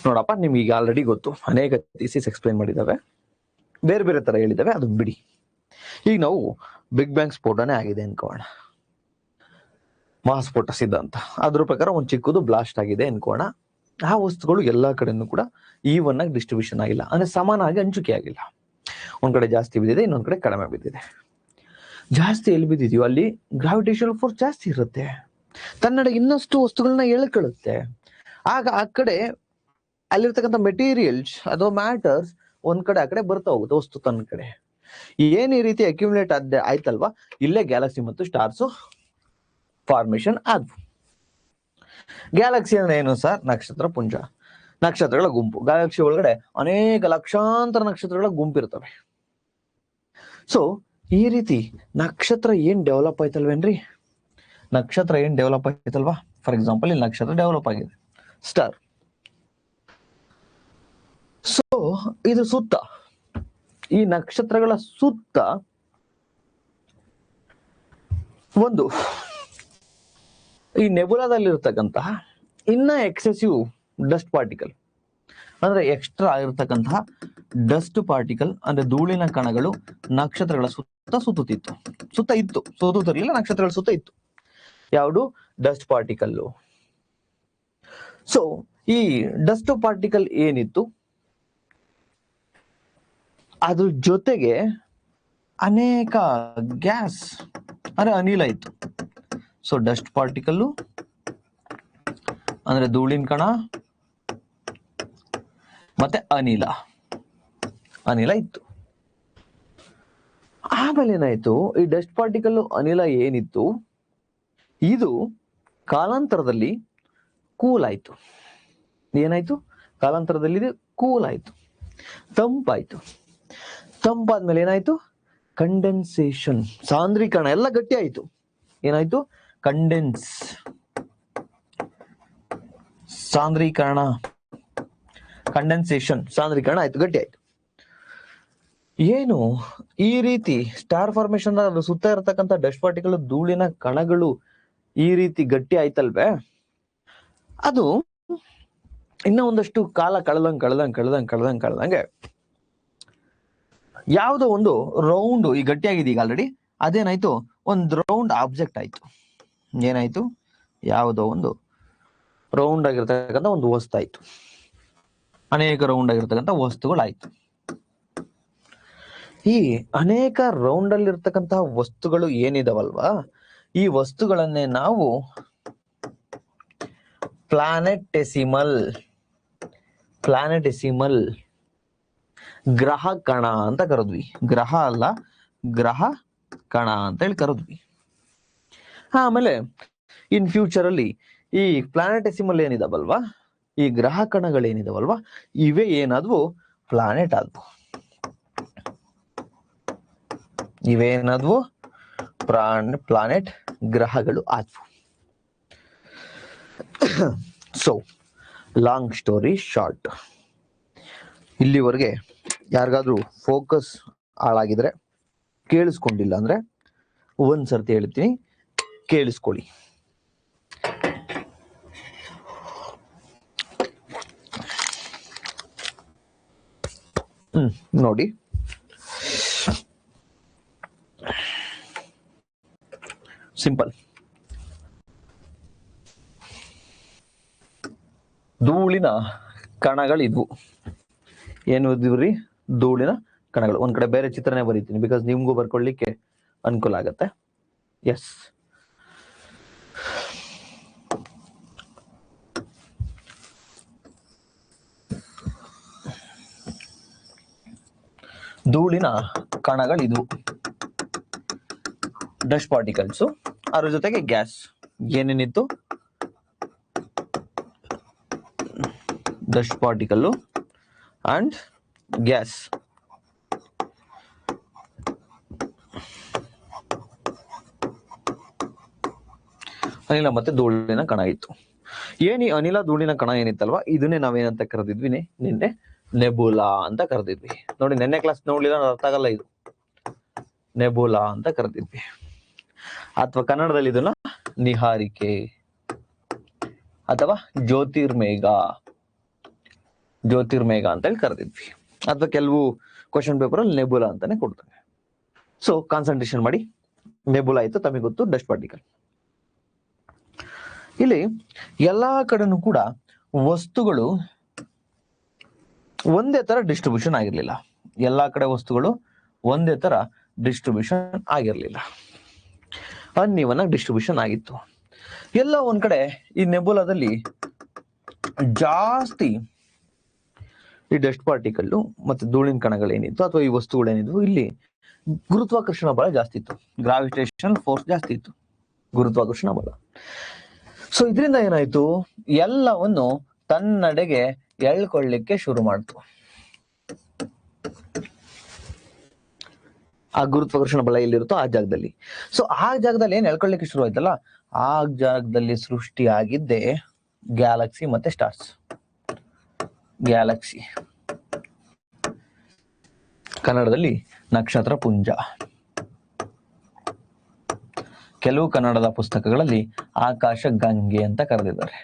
Speaker 1: ನೋಡಪ್ಪ, ನಿಮ್ಗೆ ಈಗ ಆಲ್ರೆಡಿ ಗೊತ್ತು, ಅನೇಕ ಥೀಸಿಸ್ ಎಕ್ಸ್ಪ್ಲೈನ್ ಮಾಡಿದಾವೆ, ಬೇರೆ ಬೇರೆ ತರ ಹೇಳಿದಾವೆ, ಅದು ಬಿಡಿ. ಈಗ ನಾವು ಬಿಗ್ ಬ್ಯಾಂಗ್ ಸ್ಫೋಟನೇ ಆಗಿದೆ ಅನ್ಕೋಣ, ಮಹಾಸ್ಫೋಟ ಸಿದ್ಧಾಂತ ಅದ್ರ ಪ್ರಕಾರ ಒಂದು ಚಿಕ್ಕದು ಬ್ಲಾಸ್ಟ್ ಆಗಿದೆ ಅನ್ಕೋಣ. ಆ ವಸ್ತುಗಳು ಎಲ್ಲಾ ಕಡೆನೂ ಕೂಡ ಈವನ್ ಆಗಿ ಡಿಸ್ಟ್ರಿಬ್ಯೂಷನ್ ಆಗಿಲ್ಲ, ಅಂದ್ರೆ ಸಮಾನವಾಗಿ ಹಂಚಿಕೆ ಆಗಿಲ್ಲ. ಒಂದ್ ಕಡೆ ಜಾಸ್ತಿ ಬಿದ್ದಿದೆ, ಇನ್ನೊಂದ್ ಕಡೆ ಕಡಿಮೆ ಬಿದ್ದಿದೆ. ಜಾಸ್ತಿ ಎಲ್ಲಿ ಬಿದ್ದಿದೆಯೋ ಅಲ್ಲಿ ಗ್ರಾವಿಟೇಷನಲ್ ಫೋರ್ಸ್ ಜಾಸ್ತಿ ಇರುತ್ತೆ, ತನ್ನಡೆ ಇನ್ನಷ್ಟು ವಸ್ತುಗಳನ್ನ ಎಳ್ಕೊಳ್ಳುತ್ತೆ. ಆಗ ಆ ಕಡೆ ಅಲ್ಲಿರ್ತಕ್ಕಂಥ ಮೆಟೀರಿಯಲ್ಸ್ ಅಥವಾ ಮ್ಯಾಟರ್ಸ್ ಒಂದ್ ಕಡೆ ಆ ಕಡೆ ಬರ್ತಾ ಹೋಗುತ್ತೆ, ವಸ್ತು ತನ್ನ ಕಡೆ. ಏನ್ ಈ ರೀತಿ ಅಕ್ಯುಮುಲೇಟ್ ಆಯ್ತಲ್ವಾ, ಇಲ್ಲೇ ಗ್ಯಾಲಕ್ಸಿ ಮತ್ತು ಸ್ಟಾರ್ಸ್ ಫಾರ್ಮೇಶನ್ ಆದ್ವು. ಗ್ಯಾಲಕ್ಸಿ ಅಂದ್ರೆ ಏನು ಸರ್? ನಕ್ಷತ್ರ ಪುಂಜ. ನಕ್ಷತ್ರಗಳ ಗುಂಪು. ಗ್ಯಾಲಕ್ಸಿ ಒಳಗಡೆ ಅನೇಕ ಲಕ್ಷಾಂತರ ನಕ್ಷತ್ರಗಳ ಗುಂಪಿರ್ತವೆ. ಸೊ ಈ ರೀತಿ ನಕ್ಷತ್ರ ಏನ್ ಡೆವಲಪ್ ಆಯ್ತಲ್ವೇನ್ರಿ, ನಕ್ಷತ್ರ ಏನ್ ಡೆವಲಪ್ ಆಯ್ತಲ್ವಾ. ಫಾರ್ ಎಕ್ಸಾಂಪಲ್ ಇಲ್ಲಿ ನಕ್ಷತ್ರ ಡೆವಲಪ್ ಆಗಿದೆ, ಸ್ಟಾರ್. ಸೊ ಇದು ಸುತ್ತ, ಈ ನಕ್ಷತ್ರಗಳ ಸುತ್ತ ಒಂದು ಈ ನೆಬುಲಾದಲ್ಲಿರ್ತಕ್ಕಂತಹ ಇನ್ನ ಎಕ್ಸೆಸಿವ್ ಡಸ್ಟ್ ಪಾರ್ಟಿಕಲ್, ಅಂದ್ರೆ ಎಕ್ಸ್ಟ್ರಾ ಆಗಿರ್ತಕ್ಕಂತಹ ಡಸ್ಟ್ ಪಾರ್ಟಿಕಲ್ ಅಂದ್ರೆ ಧೂಳಿನ ಕಣಗಳು ನಕ್ಷತ್ರಗಳ ಸುತ್ತ ಇತ್ತು. ಸುತ್ತುತ್ತಿರಲಿಲ್ಲ, ನಕ್ಷತ್ರಗಳ ಸುತ್ತ ಇತ್ತು. ಯಾವುದು? Dust particle. ಸೊ ಈ ಡಸ್ಟ್ ಪಾರ್ಟಿಕಲ್ ಏನಿತ್ತು, ಅದ್ರ ಜೊತೆಗೆ ಅನೇಕ ಗ್ಯಾಸ್ ಅಂದ್ರೆ ಅನಿಲ ಇತ್ತು. ಸೊ ಡಸ್ಟ್ ಪಾರ್ಟಿಕಲ್ಲು ಅಂದ್ರೆ ಧೂಳಿನ ಕಣ ಮತ್ತೆ ಅನಿಲ ಇತ್ತು. ಆಮೇಲೆ ಏನಾಯ್ತು, ಈ ಡಸ್ಟ್ ಪಾರ್ಟಿಕಲ್ ಅನಿಲ ಏನಿತ್ತು ಇದು ಕಾಲಾಂತರದಲ್ಲಿ ಕೂಲ್ ಆಯ್ತು. ಏನಾಯ್ತು? ಕಾಲಾಂತರದಲ್ಲಿ ಇದು ಕೂಲ್ ಆಯ್ತು, ತಂಪಾಯ್ತು. ತಂಪಾದ್ಮೇಲೆ ಏನಾಯ್ತು? ಕಂಡೆನ್ಸೇಷನ್, ಸಾಂದ್ರೀಕರಣ, ಎಲ್ಲ ಗಟ್ಟಿ ಆಯ್ತು. ಏನಾಯ್ತು? ಕಂಡೆನ್ಸೇಷನ್, ಸಾಂದ್ರೀಕರಣ ಆಯ್ತು, ಗಟ್ಟಿ ಆಯ್ತು. ಏನು ಈ ರೀತಿ ಸ್ಟಾರ್ ಫಾರ್ಮೇಶನ್ ಅದ್ರ ಸುತ್ತ ಇರತಕ್ಕಂಥ ಡಸ್ಟ್ ಪಾರ್ಟಿಕಲ್ ಧೂಳಿನ ಕಣಗಳು ಈ ರೀತಿ ಗಟ್ಟಿ ಆಯ್ತಲ್ವೇ, ಅದು ಇನ್ನ ಒಂದಷ್ಟು ಕಾಲ ಕಳೆದಂಗೆ ಯಾವುದೋ ಒಂದು ರೌಂಡ್, ಈ ಗಟ್ಟಿಯಾಗಿದೆ ಈಗ ಆಲ್ರೆಡಿ, ಅದೇನಾಯ್ತು? ಒಂದು ರೌಂಡ್ ಆಬ್ಜೆಕ್ಟ್ ಆಯ್ತು. ಏನಾಯ್ತು? ಯಾವುದೋ ಒಂದು ರೌಂಡ್ ಆಗಿರ್ತಕ್ಕಂಥ ಒಂದು ವಸ್ತು ಆಯ್ತು, ಅನೇಕ ರೌಂಡ್ ಆಗಿರ್ತಕ್ಕಂಥ ವಸ್ತುಗಳಾಯ್ತು. ಈ ಅನೇಕ ರೌಂಡ್ ಅಲ್ಲಿ ಇರ್ತಕ್ಕಂತಹ ವಸ್ತುಗಳು ಏನಿದಾವಲ್ವಾ, ಈ ವಸ್ತುಗಳನ್ನೇ ನಾವು ಪ್ಲಾನೆಟೆಸಿಮಲ್ ಗ್ರಹ ಕಣ ಅಂತ ಕರೆದ್ವಿ. ಗ್ರಹ ಅಲ್ಲ, ಗ್ರಹ ಕಣ ಅಂತ ಹೇಳಿ ಕರೆದ್ವಿ. ಆಮೇಲೆ ಇನ್ ಫ್ಯೂಚರ್ ಅಲ್ಲಿ ಈ ಪ್ಲಾನೆಟೆಸಿಮಲ್ ಏನಿದಾವಲ್ವಾ, ಈ ಗ್ರಹ ಕಣಗಳೇನಿದಾವಲ್ವಾ, ಇವೇ ಏನಾದ್ವು? ಪ್ಲಾನೆಟ್ ಆದ್ವು. ಇವೇನಾದ್ವು? ಪ್ಲಾನೆಟ್, ಗ್ರಹಗಳು ಆದ್ವು. ಸೊ ಲಾಂಗ್ ಸ್ಟೋರಿ ಶಾರ್ಟ್, ಇಲ್ಲಿವರೆಗೆ ಯಾರಿಗಾದ್ರೂ ಫೋಕಸ್ ಹಾಳಾಗಿದ್ರೆ, ಕೇಳಿಸ್ಕೊಂಡಿಲ್ಲ ಅಂದ್ರೆ ಒಂದ್ಸರ್ತಿ ಹೇಳ್ತೀನಿ, ಕೇಳಿಸ್ಕೊಳ್ಳಿ. ನೋಡಿ, ಸಿಂಪಲ್. ಧೂಳಿನ ಕಣಗಳಿದ್ವು. ಏನು ಇದ್ವಿ? ಧೂಳಿನ ಕಣಗಳು. ಒಂದ್ ಕಡೆ ಬೇರೆ ಚಿತ್ರನೇ ಬರೀತೀನಿ, ಬಿಕಾಸ್ ನಿಮ್ಗೂ ಬರ್ಕೊಳ್ಳಿಕ್ಕೆ ಅನುಕೂಲ ಆಗತ್ತೆ. ಎಸ್, ಧೂಳಿನ ಕಣಗಳಿದ್ವು, ಡಸ್ಟ್ ಪಾರ್ಟಿಕಲ್ಸ್, ಅದ್ರ ಜೊತೆಗೆ ಗ್ಯಾಸ್. ಏನೇನಿತ್ತು? Dust particle and gas. ಅನಿಲ ಮತ್ತೆ ಧೂಳಿನ ಕಣ ಇತ್ತು. ಏನಿ ಅನಿಲ ಧೂಳಿನ ಕಣ ಏನಿತ್ತಲ್ವಾ, ಇದನ್ನೇ ನಾವೇನಂತ ಕರೆದಿದ್ವಿ ನಿನ್ನೆ? ನೆಬುಲಾ ಅಂತ ಕರೆದಿದ್ವಿ. ನೋಡಿ, ನೆನ್ನೆ ಕ್ಲಾಸ್ ನೋಡ್ಲಿಲ್ಲ, ಅರ್ಥ ಆಗಲ್ಲ. ಇದು ನೆಬುಲಾ ಅಂತ ಕರೆದಿದ್ವಿ, ಅಥವಾ ಕನ್ನಡದಲ್ಲಿ ಇದನ್ನ ನಿಹಾರಿಕೆ ಅಥವಾ ಜ್ಯೋತಿರ್ಮೇಘ ಅಂತ ಹೇಳಿ ಕರೆದಿದ್ವಿ. ಅಥವಾ ಕೆಲವು ಕ್ವಶನ್ ಪೇಪರ್ ಅಲ್ಲಿ ನೆಬುಲಾ ಅಂತಾನೆ ಕೊಡ್ತಾನೆ. ಸೊ ಕಾನ್ಸಂಟ್ರೇಷನ್ ಮಾಡಿ. ನೆಬುಲಾ ಆಯ್ತು, ತಮಗೆ ಗೊತ್ತು, ಡಸ್ಟ್ ಪಾರ್ಟಿಕಲ್. ಇಲ್ಲಿ ಎಲ್ಲಾ ಕಡೆನೂ ಕೂಡ ವಸ್ತುಗಳು ಒಂದೇ ತರ ಡಿಸ್ಟ್ರಿಬ್ಯೂಷನ್ ಆಗಿರ್ಲಿಲ್ಲ. ಎಲ್ಲಾ ಕಡೆ ವಸ್ತುಗಳು ಒಂದೇ ತರ ಡಿಸ್ಟ್ರಿಬ್ಯೂಷನ್ ಆಗಿರ್ಲಿಲ್ಲ, ಅನ್ಇವನ್ ಆಗಿ ಡಿಸ್ಟ್ರಿಬ್ಯೂಷನ್ ಆಗಿತ್ತು. ಎಲ್ಲ ಒಂದ್ ಕಡೆ ಈ ನೆಬುಲಾದಲ್ಲಿ ಜಾಸ್ತಿ ಈ ಡಸ್ಟ್ ಪಾರ್ಟಿಕಲ್ ಮತ್ತೆ ಧೂಳಿನ ಕಣಗಳೇನಿತ್ತು ಅಥವಾ ಈ ವಸ್ತುಗಳೇನಿದ್ವು, ಇಲ್ಲಿ ಗುರುತ್ವಾಕರ್ಷಣ ಬಲ ಜಾಸ್ತಿ ಇತ್ತು. ಗ್ರಾವಿಟೇಷನ್ ಫೋರ್ಸ್ ಜಾಸ್ತಿ ಇತ್ತು, ಗುರುತ್ವಾಕರ್ಷಣ ಬಲ. ಸೊ ಇದರಿಂದ ಏನಾಯ್ತು? ಎಲ್ಲವನ್ನು ತನ್ನಡೆಗೆ ಎಳ್ಕೊಳ್ಳಿಕ್ಕೆ ಶುರು ಮಾಡ್ತು. ಆ ಗುರುತ್ವಾಕರ್ಷಣ ಬಲ ಎಲ್ಲಿರುತ್ತೋ ಆ ಜಾಗದಲ್ಲಿ. ಸೊ ಆ ಜಾಗದಲ್ಲಿ ಏನ್ ಎಳ್ಕೊಳ್ಳಿಕ್ಕೆ ಶುರು ಆಯ್ತಲ್ಲ, ಆ ಜಾಗದಲ್ಲಿ ಸೃಷ್ಟಿ ಆಗಿದ್ದೆ ಗ್ಯಾಲಕ್ಸಿ ಮತ್ತೆ ಸ್ಟಾರ್ಸ್. ಗ್ಯಾಲಕ್ಸಿ ಕನ್ನಡದಲ್ಲಿ ನಕ್ಷತ್ರ ಪುಂಜ, ಕೆಲವು ಕನ್ನಡದ ಪುಸ್ತಕಗಳಲ್ಲಿ ಆಕಾಶ ಗಂಗೆ ಅಂತ ಕರೆದಿದ್ದಾರೆ.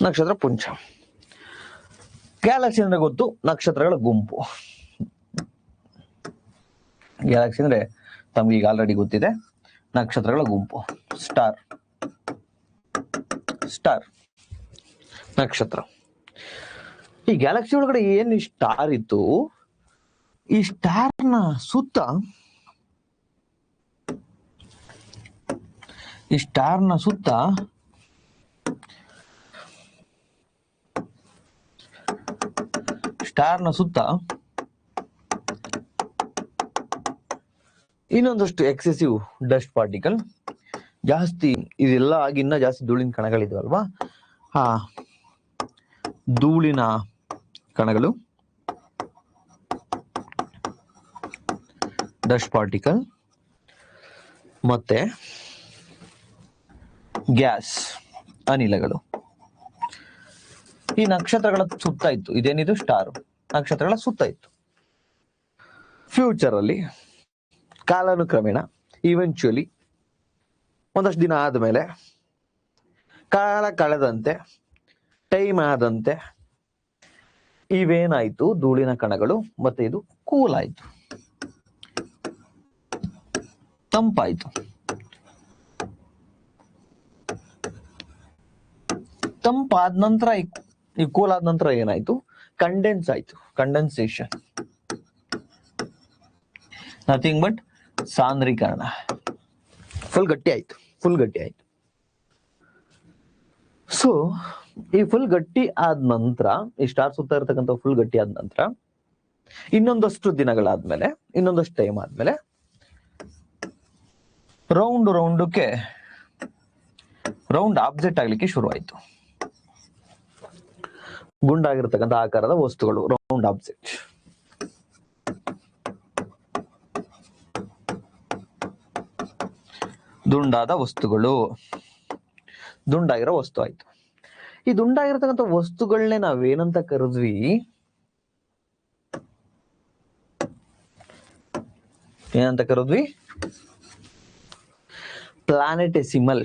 Speaker 1: ನಕ್ಷತ್ರ ಪುಂಜ. ಗ್ಯಾಲಕ್ಸಿ ಅಂದ್ರೆ ಗೊತ್ತು, ನಕ್ಷತ್ರಗಳ ಗುಂಪು. ಗ್ಯಾಲಕ್ಸಿ ಅಂದ್ರೆ ತಮ್ಗೆ ಈಗ ಆಲ್ರೆಡಿ ಗೊತ್ತಿದೆ, ನಕ್ಷತ್ರಗಳ ಗುಂಪು. ಸ್ಟಾರ್, ಸ್ಟಾರ್ ನಕ್ಷತ್ರ. ಈ ಗ್ಯಾಲಕ್ಸಿ ಒಳಗಡೆ ಏನ್ ಸ್ಟಾರ್ ಇತ್ತು, ಈ ಸ್ಟಾರ್ನ ಸುತ್ತ, ಈ ಸ್ಟಾರ್ನ ಸುತ್ತ ಇನ್ನೊಂದಷ್ಟು ಎಕ್ಸೆಸಿವ್ ಡಸ್ಟ್ ಪಾರ್ಟಿಕಲ್ ಜಾಸ್ತಿ. ಇದೆಲ್ಲ ಆಗಿ ಇನ್ನ ಜಾಸ್ತಿ ಧೂಳಿನ ಕಣಗಳಿದ್ವಲ್ವಾ, ಆ ಧೂಳಿನ ಕಣಗಳು, ಡಸ್ಟ್ ಪಾರ್ಟಿಕಲ್ ಮತ್ತೆ ಗ್ಯಾಸ್, ಅನಿಲಗಳು ಈ ನಕ್ಷತ್ರಗಳ ಸುತ್ತ ಇತ್ತು. ಇದೇನಿದು ಸ್ಟಾರ್, ನಕ್ಷತ್ರಗಳ ಸುತ್ತ ಇತ್ತು. ಫ್ಯೂಚರ್ ಅಲ್ಲಿ ಕಾಲಾನುಕ್ರಮೇಣ ಇವೆಂಚುಯಲಿ ಒಂದಷ್ಟು ದಿನ ಆದ್ಮೇಲೆ, ಕಾಲ ಕಳೆದಂತೆ, ಟೈಮ್ ಆದಂತೆ ಇವೇನಾಯ್ತು, ಧೂಳಿನ ಕಣಗಳು ಮತ್ತೆ ಇದು ಕೂಲ್ ಆಯ್ತು, ತಂಪಾಯ್ತು. ತಂಪಾದ ನಂತರ ಈ ಕೂಲ್ ಆದ ನಂತರ ಏನಾಯ್ತು, ಕಂಡೆನ್ಸ್ ಆಯ್ತು. ಕಂಡೆನ್ಸೇಷನ್, ನಥಿಂಗ್ ಬಟ್ ಸಾಂದ್ರೀಕರಣ. ಫುಲ್ ಗಟ್ಟಿ ಆಯ್ತು, ಫುಲ್ ಗಟ್ಟಿ ಆಯ್ತು. ಸೊ ಈ ಫುಲ್ ಗಟ್ಟಿ ಆದ ನಂತರ, ಈ ಸ್ಟಾರ್ ಸುತ್ತ ಇರ್ತಕ್ಕಂಥ ಫುಲ್ ಗಟ್ಟಿ ಆದ ನಂತರ ಇನ್ನೊಂದಷ್ಟು ದಿನಗಳಾದ್ಮೇಲೆ, ಇನ್ನೊಂದಷ್ಟು ಟೈಮ್ ಆದ್ಮೇಲೆ ರೌಂಡ್ ಆಬ್ಜೆಕ್ಟ್ ಆಗ್ಲಿಕ್ಕೆ ಶುರು ಆಯ್ತು. ಗುಂಡಾಗಿರ್ತಕ್ಕಂಥ ಆಕಾರದ ವಸ್ತುಗಳು, ರೌಂಡ್ ಆಬ್ಜೆಕ್ಟ್. ದುಂಡಾದ ವಸ್ತುಗಳು, ದುಂಡಾಗಿರೋ ವಸ್ತು ಆಯ್ತು. ಈ ದುಂಡಾಗಿರ್ತಕ್ಕಂಥ ವಸ್ತುಗಳನ್ನೇ ನಾವೇನಂತ ಕರೆದ್ವಿ, ಏನಂತ ಕರೆದ್ವಿ, ಪ್ಲಾನೆಟೆಸಿಮಲ್.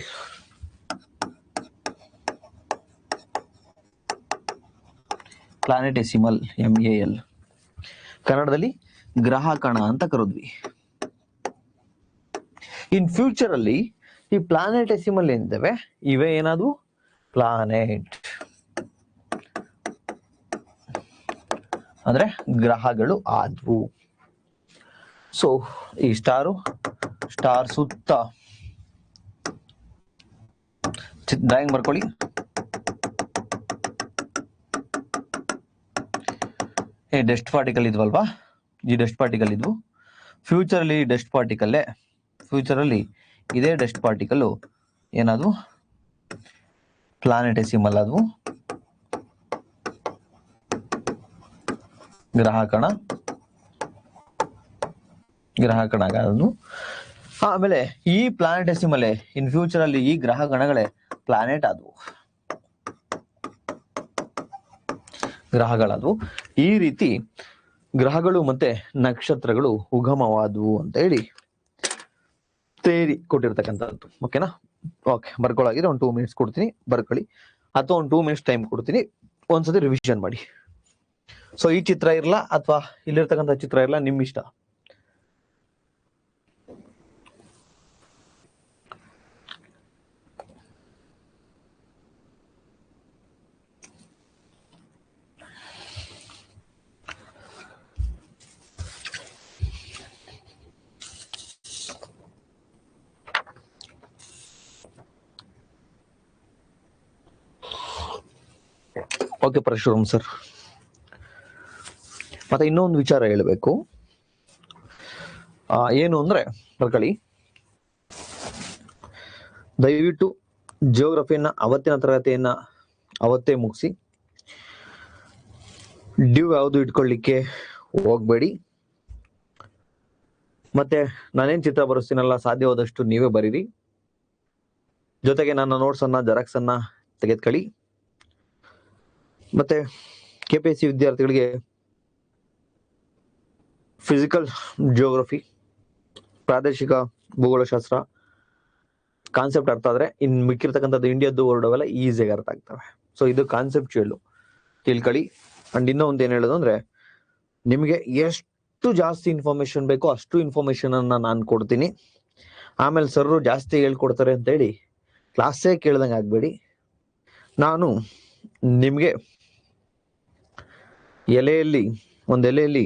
Speaker 1: ಪ್ಲಾನೆಟೆಸಿಮಲ್, MAL. ಕನ್ನಡದಲ್ಲಿ ಗ್ರಹ ಕಣ ಅಂತ ಕರೆದ್ವಿ. ಇನ್ ಫ್ಯೂಚರ್ ಅಲ್ಲಿ ಈ ಪ್ಲಾನೆಟೆಸಿಮಲ್ ಏನಿದ್ದಾವೆ ಇವೇ ಏನಾದ್ವು, ಪ್ಲಾನೆಟ್ ಅಂದ್ರೆ ಗ್ರಹಗಳು ಆದ್ವು. ಸೊ ಈ ಸ್ಟಾರ್ ಸುತ್ತ ಡ್ರಾಯಿಂಗ್ ಬರ್ಕೊಳ್ಳಿ. ಡಸ್ಟ್ ಪಾರ್ಟಿಕಲ್ ಇದ್ವಲ್ವಾ, ಈ ಡಸ್ಟ್ ಪಾರ್ಟಿಕಲ್ ಇದ್ವು. ಫ್ಯೂಚರ್ ಅಲ್ಲಿ ಡಸ್ಟ್ ಪಾರ್ಟಿಕಲ್ಲೇ, ಫ್ಯೂಚರ್ ಅಲ್ಲಿ ಇದೇ ಡಸ್ಟ್ ಪಾರ್ಟಿಕಲ್ ಏನಾದ್ವು, ಪ್ಲಾನೆಟೆಸಿಮಲ್ ಆದ್ವು, ಗ್ರಹ ಕಣ ಆದ್ವು. ಆಮೇಲೆ ಈ ಪ್ಲಾನೆಟೆಸಿಮಲ್ ಇನ್ ಫ್ಯೂಚರ್ ಅಲ್ಲಿ ಈ ಗ್ರಹ ಕಣಗಳೇ ಪ್ಲಾನೆಟ್ ಆದ್ವು, ಗ್ರಹಗಳಾದ್ವು. ಈ ರೀತಿ ಗ್ರಹಗಳು ಮತ್ತೆ ನಕ್ಷತ್ರಗಳು ಉಗಮವಾದವು ಅಂತ ಹೇಳಿ ತೇರಿ ಕೊಟ್ಟಿರ್ತಕ್ಕಂಥದ್ದು. ಓಕೆನಾ? ಓಕೆ, ಬರ್ಕೊಳ್ಳಾಗಿದೆ. ಒಂದು 2 minutes ಕೊಡ್ತೀನಿ, ಬರ್ಕೊಳ್ಳಿ. ಅಥವಾ ಒಂದು 2 minutes ಟೈಮ್ ಕೊಡ್ತೀನಿ, ಒಂದ್ಸತಿ ರಿವಿಷನ್ ಮಾಡಿ. ಸೊ ಈ ಚಿತ್ರ ಇರ್ಲಾ ಅಥವಾ ಇಲ್ಲಿರ್ತಕ್ಕಂಥ ಚಿತ್ರ ಇರ್ಲಾ, ನಿಮ್ ಇಷ್ಟ. ಓಕೆ ಪರಶುರಾಮ್ ಸರ್, ಮತ್ತೆ ಇನ್ನೊಂದು ವಿಚಾರ ಹೇಳಬೇಕು. ಏನು ಅಂದ್ರೆ, ಬರ್ಕೊಳ್ಳಿ, ದಯವಿಟ್ಟು ಜಿಯೋಗ್ರಫಿಯನ್ನ ಅವತ್ತಿನ ತರಗತಿಯನ್ನ ಅವತ್ತೇ ಮುಗಿಸಿ ಡ್ಯೂ ಯಾವುದು ಇಟ್ಕೊಳ್ಳಿಕ್ಕೆ ಹೋಗ್ಬೇಡಿ. ಮತ್ತೆ ನಾನೇನ್ ಚಿತ್ರ ಬರೆಸ್ತೀನಲ್ಲ ಸಾಧ್ಯವಾದಷ್ಟು ನೀವೇ ಬರೀರಿ. ಜೊತೆಗೆ ನನ್ನ ನೋಟ್ಸ್ ಅನ್ನ ಜೆರಾಕ್ಸ್ ಅನ್ನ ತೆಗೆದುಕೊಳ್ಳಿ. ಮತ್ತೆ KPSC ವಿದ್ಯಾರ್ಥಿಗಳಿಗೆ ಫಿಸಿಕಲ್ ಜಿಯೋಗ್ರಫಿ, ಪ್ರಾದೇಶಿಕ ಭೂಗೋಳಶಾಸ್ತ್ರ ಕಾನ್ಸೆಪ್ಟ್ ಅರ್ಥ ಆದ್ರೆ ಇನ್ ಮಿಕ್ಕಿರ್ತಕ್ಕಂಥದ್ದು ಇಂಡಿಯಾದ್ದು ವರ್ಡ್ ಅವೆಲ್ಲ ಈಸಿಯಾಗಿ ಅರ್ಥ ಆಗ್ತವೆ. ಸೊ ಇದು ಕಾನ್ಸೆಪ್ಚುಯಲ್ ತಿಳ್ಕೊಳ್ಳಿ. ಅಂಡ್ ಇನ್ನೂ ಒಂದು ಏನ್ ಹೇಳೋದು ಅಂದ್ರೆ, ನಿಮಗೆ ಎಷ್ಟು ಜಾಸ್ತಿ ಇನ್ಫಾರ್ಮೇಶನ್ ಬೇಕೋ ಅಷ್ಟು ಇನ್ಫಾರ್ಮೇಶನ್ ಅನ್ನ ನಾನು ಕೊಡ್ತೀನಿ. ಆಮೇಲೆ ಸರ್ ಜಾಸ್ತಿ ಹೇಳ್ಕೊಡ್ತಾರೆ ಅಂತ ಹೇಳಿ ಕ್ಲಾಸೇ ಕೇಳ್ದಂಗೆ ಆಗ್ಬೇಡಿ. ನಾನು ನಿಮ್ಗೆ ಒಂದ್ ಎಲೆಯಲ್ಲಿ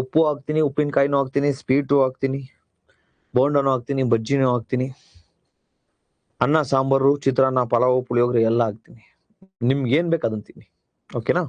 Speaker 1: ಉಪ್ಪು ಹಾಕ್ತೀನಿ, ಉಪ್ಪಿನಕಾಯಿನೂ ಹಾಕ್ತೀನಿ, ಸ್ವೀಟು ಹಾಕ್ತೀನಿ, ಬೋಂಡನೂ ಹಾಕ್ತೀನಿ, ಬಜ್ಜಿನೂ ಹಾಕ್ತೀನಿ, ಅನ್ನ ಸಾಂಬಾರು, ಚಿತ್ರಾನ್ನ, ಪಲಾವು, ಪುಳಿಯೋಗರೆ ಎಲ್ಲ ಹಾಕ್ತೀನಿ. ನಿಮ್ಗೆ ಏನ್ ಬೇಕು ಅದಂತೀನಿ. ಓಕೆನಾ?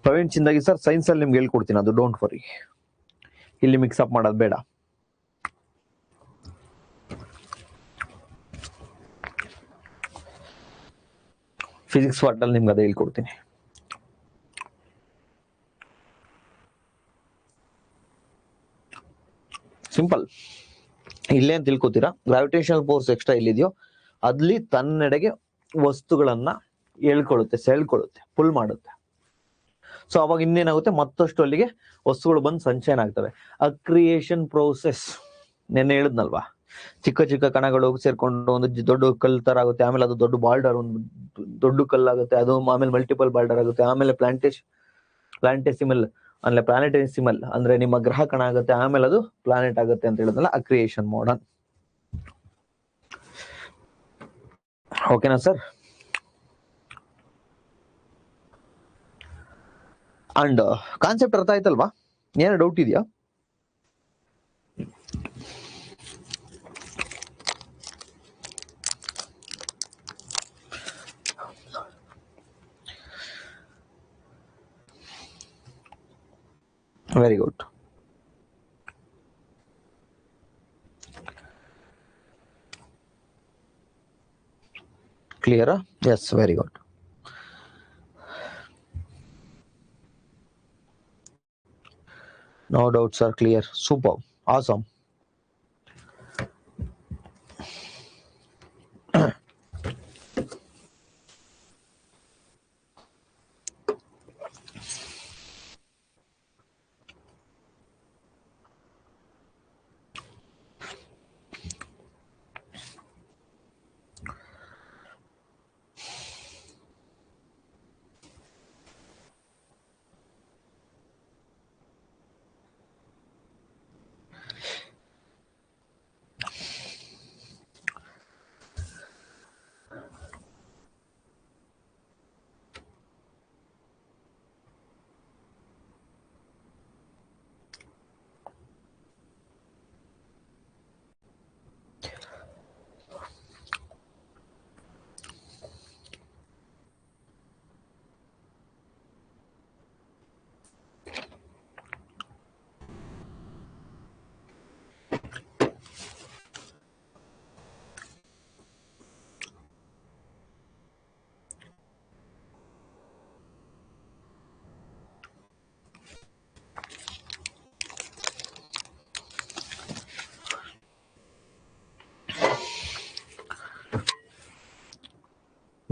Speaker 1: ಪ್ರವೀಣ್ ಚಿಂದಾಗಿ ಸರ್, ಸೈನ್ಸ್ ಅಲ್ಲಿ ನಿಮ್ಗೆ ಹೇಳ್ಕೊಡ್ತೀನಿ, ಅದು ಡೋಂಟ್ ವರಿ. ಇಲ್ಲಿ ಮಿಕ್ಸ್ ಅಪ್ ಮಾಡೋದು ಬೇಡ. ಫಿಸಿಕ್ಸ್ ಪಾರ್ಟ್ ಅಲ್ಲಿ ನಿಮ್ಗೆ ಅದೇ ಹೇಳ್ಕೊಡ್ತೀನಿ. ಸಿಂಪಲ್. ಇಲ್ಲೇ ಅಂತ ತಿಳ್ಕೊತೀರಾ, ಗ್ರಾವಿಟೇಷನಲ್ ಫೋರ್ಸ್ ಎಕ್ಸ್ಟ್ರಾ ಇಲ್ಲಿದೆಯೋ ಅಲ್ಲಿ ತನ್ನೆಡೆಗೆ ವಸ್ತುಗಳನ್ನ ಸೆಳ್ಕೊಳ್ಳುತ್ತೆ, ಪುಲ್ ಮಾಡುತ್ತೆ. ಸೊ ಅವಾಗ ಇನ್ನೇನಾಗುತ್ತೆ, ಮತ್ತಷ್ಟು ಅಲ್ಲಿಗೆ ವಸ್ತುಗಳು ಬಂದು ಸಂಚಯನ ಆಗ್ತವೆ. ಅಕ್ರಿಯೇಷನ್ ಪ್ರೋಸೆಸ್ ನೆನ್ನೆ ಹೇಳಿದ್ನಲ್ವಾ, ಚಿಕ್ಕ ಚಿಕ್ಕ ಕಣಗಳು ಸೇರ್ಕೊಂಡು ಒಂದು ದೊಡ್ಡ ಕಲ್ಲು ತರ ಆಗುತ್ತೆ. ಆಮೇಲೆ ಅದು ದೊಡ್ಡ ಬಾಲ್ಡರ್, ಒಂದು ದೊಡ್ಡ ಕಲ್ಲಾಗುತ್ತೆ. ಅದು ಆಮೇಲೆ ಮಲ್ಟಿಪಲ್ ಬಾಲ್ಡರ್ ಆಗುತ್ತೆ. ಆಮೇಲೆ ಪ್ಲಾಂಟೆಸಿಮಲ್ ಅಂದ್ರೆ ಪ್ಲಾನೆಟೆಸಿಮಲ್ ಅಂದ್ರೆ ನಿಮ್ಮ ಗ್ರಹ ಕಣ ಆಗುತ್ತೆ. ಆಮೇಲೆ ಅದು ಪ್ಲಾನೆಟ್ ಆಗುತ್ತೆ ಅಂತ ಹೇಳಿದ್ನಲ್ಲ, ಅಕ್ರಿಯೇಷನ್ ಮಾಡರ್ನ್. ಓಕೆನಾ ಸರ್? ಅಂಡ್ ಕಾನ್ಸೆಪ್ಟ್ ಅರ್ಥ ಆಯ್ತಲ್ವಾ? ಏನೋ ಡೌಟ್ ಇದೆಯಾ? Very good. ಕ್ಲಿಯರಾ? Yes, very good. No doubts are clear. Super. Awesome.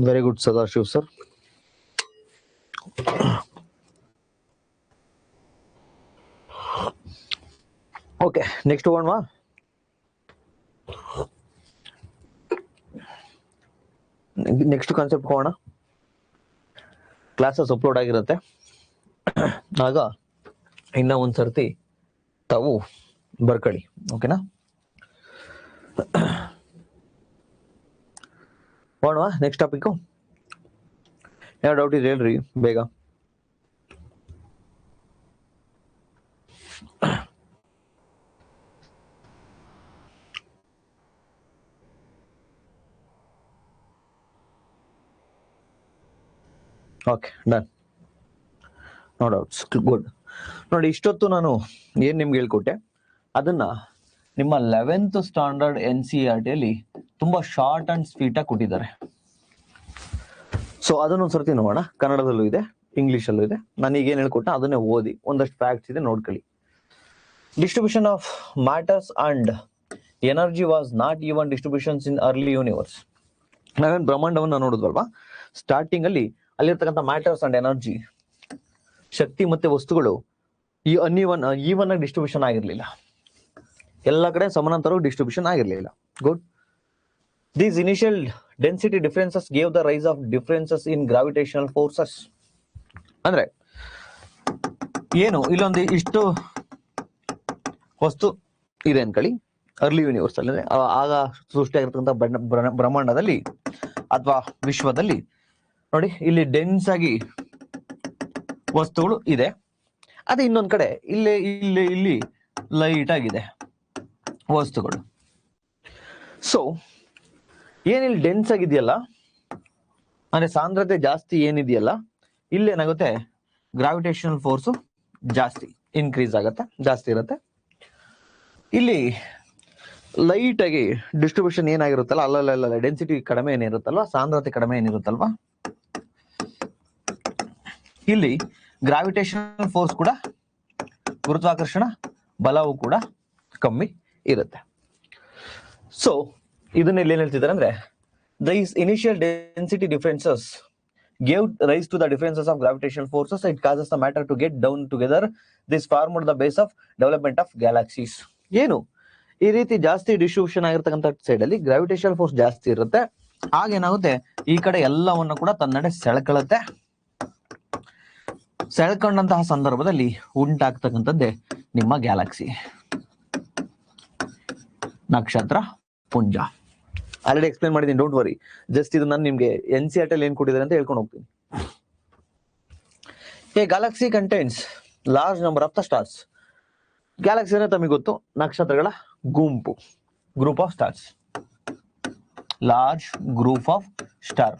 Speaker 1: Very good, Sadashiv sir. Okay, next one ma. Next concept ಹೋಗೋಣ. ಕ್ಲಾಸಸ್ ಅಪ್ಲೋಡ್ ಆಗಿರುತ್ತೆ, ಆಗ ಇನ್ನ ಒಂದ್ಸರ್ತಿ ತಾವು ಬರ್ಕೊಳ್ಳಿ. ಓಕೆನಾ? ಹೋಗೋಣ ನೆಕ್ಸ್ಟ್ ಟಾಪಿಕ್. ಯಾವ ಡೌಟ್ ಇದೆ ಹೇಳ್ರಿ ಬೇಗ. Okay, done, no doubts, good. ನೋಡಿ, ಇಷ್ಟೊತ್ತು ನಾನು ಏನ್ ನಿಮ್ಗೆ ಹೇಳ್ಕೊಟ್ಟೆ ಅದನ್ನ ನಿಮ್ಮ 11th ಸ್ಟ್ಯಾಂಡರ್ಡ್ NCERT ಅಲ್ಲಿ ತುಂಬಾ ಶಾರ್ಟ್ ಅಂಡ್ ಸ್ವೀಟ್ ಆಗಿ ಕೊಟ್ಟಿದ್ದಾರೆ. ಸೊ ಅದನ್ನೊಂದ್ಸರ್ತಿ ನೋಡೋಣ. ಕನ್ನಡದಲ್ಲೂ ಇದೆ, ಇಂಗ್ಲಿಷಲ್ಲೂ ಇದೆ. ನಾನೀಗ ಏನ್ ಹೇಳ್ಕೊಟ್ಟ ಅದನ್ನೇ ಓದಿ, ಒಂದಷ್ಟು ಫ್ಯಾಕ್ಟ್ಸ್ ಇದೆ ನೋಡ್ಕೊಳ್ಳಿ. Distribution of matters and energy was not even distributions in early universe. ನಾವೇನ್ ಬ್ರಹ್ಮಾಂಡವನ್ನ ನೋಡಿದ್ವಲ್ವಾ, ಸ್ಟಾರ್ಟಿಂಗ್ ಅಲ್ಲಿ ಅಲ್ಲಿರ್ತಕ್ಕಂಥ ಮ್ಯಾಟರ್ಸ್ ಅಂಡ್ ಎನರ್ಜಿ, ಶಕ್ತಿ ಮತ್ತೆ ವಸ್ತುಗಳು ಈ ಈವನ್ ಆಗಿ ಡಿಸ್ಟ್ರಿಬ್ಯೂಷನ್ ಆಗಿರ್ಲಿಲ್ಲ. ಎಲ್ಲ ಕಡೆ ಸಮಾನಾಂತರ ಡಿಸ್ಟ್ರಿಬ್ಯೂಷನ್ ಆಗಿರ್ಲಿಲ್ಲ. Good. These initial density differences gave the rise of differences in gravitational forces. ಅಂದ್ರೆ ಏನು, ಇಲ್ಲೊಂದು ಇಷ್ಟು ವಸ್ತು ಇದೆ ಅನ್ಕೊಳ್ಳಿ, ಅರ್ಲಿ ಯೂನಿವರ್ಸ್ ಅಲ್ಲಿ, ಅಂದ್ರೆ ಆಗ ಸೃಷ್ಟಿಯಾಗಿರ್ತಕ್ಕಂಥ ಬ್ರಹ್ಮಾಂಡದಲ್ಲಿ ಅಥವಾ ವಿಶ್ವದಲ್ಲಿ ನೋಡಿ, ಇಲ್ಲಿ ಡೆನ್ಸ್ ಆಗಿ ವಸ್ತುಗಳು ಇದೆ. ಅದೇ ಇನ್ನೊಂದ್ ಕಡೆ ಇಲ್ಲಿ ಲೈಟ್ ಆಗಿದೆ ವಸ್ತುಗಳು. ಸೊ ಏನಿಲ್ಲಿ ಡೆನ್ಸ್ ಆಗಿದೆಯಲ್ಲ, ಅಂದ್ರೆ ಸಾಂದ್ರತೆ ಜಾಸ್ತಿ ಏನಿದೆಯಲ್ಲ, ಇಲ್ಲೇನಾಗುತ್ತೆ, ಗ್ರಾವಿಟೇಷನಲ್ ಫೋರ್ಸು ಜಾಸ್ತಿ ಇನ್ಕ್ರೀಸ್ ಆಗತ್ತೆ, ಜಾಸ್ತಿ ಇರುತ್ತೆ. ಇಲ್ಲಿ ಲೈಟ್ ಆಗಿ ಡಿಸ್ಟ್ರಿಬ್ಯೂಷನ್ ಏನಾಗಿರುತ್ತಲ್ಲ, ಅಲ್ಲ ಡೆನ್ಸಿಟಿ ಕಡಿಮೆ ಏನಿರುತ್ತಲ್ವಾ, ಸಾಂದ್ರತೆ ಕಡಿಮೆ ಏನಿರುತ್ತಲ್ವಾ, ಇಲ್ಲಿ ಗ್ರಾವಿಟೇಷನಲ್ ಫೋರ್ಸ್ ಕೂಡ, ಗುರುತ್ವಾಕರ್ಷಣ ಬಲವು ಕೂಡ ಕಮ್ಮಿ ಇರುತ್ತೆ. ಸೊ ಇದನ್ನ ಇಲ್ಲಿ ಏನ್ ಹೇಳ್ತಿದ್ದಾರೆ ಅಂದ್ರೆ, these initial density differences gave rise to the differences of gravitational forces. It causes the matter to get down together. This formed the base of development of galaxies. ಏನು, ಈ ರೀತಿ ಜಾಸ್ತಿ ಡಿಸ್ಟ್ರಿಬ್ಯೂಷನ್ ಆಗಿರ್ತಕ್ಕಂಥ ಸೈಡ್ ಅಲ್ಲಿ ಗ್ರಾವಿಟೇಷನಲ್ ಫೋರ್ಸ್ ಜಾಸ್ತಿ ಇರುತ್ತೆ. ಆಗೇನಾಗುತ್ತೆ, ಈ ಕಡೆ ಎಲ್ಲವನ್ನು ಕೂಡ ತನ್ನಡೆ ಸೆಳ್ಕೊಳ್ಳುತ್ತೆ. ಸೆಳ್ಕೊಂಡಂತಹ ಸಂದರ್ಭದಲ್ಲಿ ಉಂಟಾಗ್ತಕ್ಕಂಥದ್ದೇ ನಿಮ್ಮ ಗ್ಯಾಲಕ್ಸಿ, ನಕ್ಷತ್ರ ಪುಂಜ. ಆಲ್ರೆಡಿ ಎಕ್ಸ್ಪ್ಲೇನ್ ಮಾಡಿದ್ದೀನಿ, ಡೋಂಟ್ ವರಿ. ಜಸ್ಟ್ ಇದು ನಾನು ನಿಮ್ಗೆ NCERT ಅಲ್ಲಿ ಏನ್ ಕೊಟ್ಟಿದ್ದಾರೆ ಅಂತ ಹೇಳ್ಕೊಂಡು ಹೋಗ್ತೀನಿ. A Galaxy contains large number of the stars. Galaxy ಅಂದ್ರೆ ತಮಗೆ ಗೊತ್ತು, ನಕ್ಷತ್ರಗಳ ಗುಂಪು, group of stars, large group off star.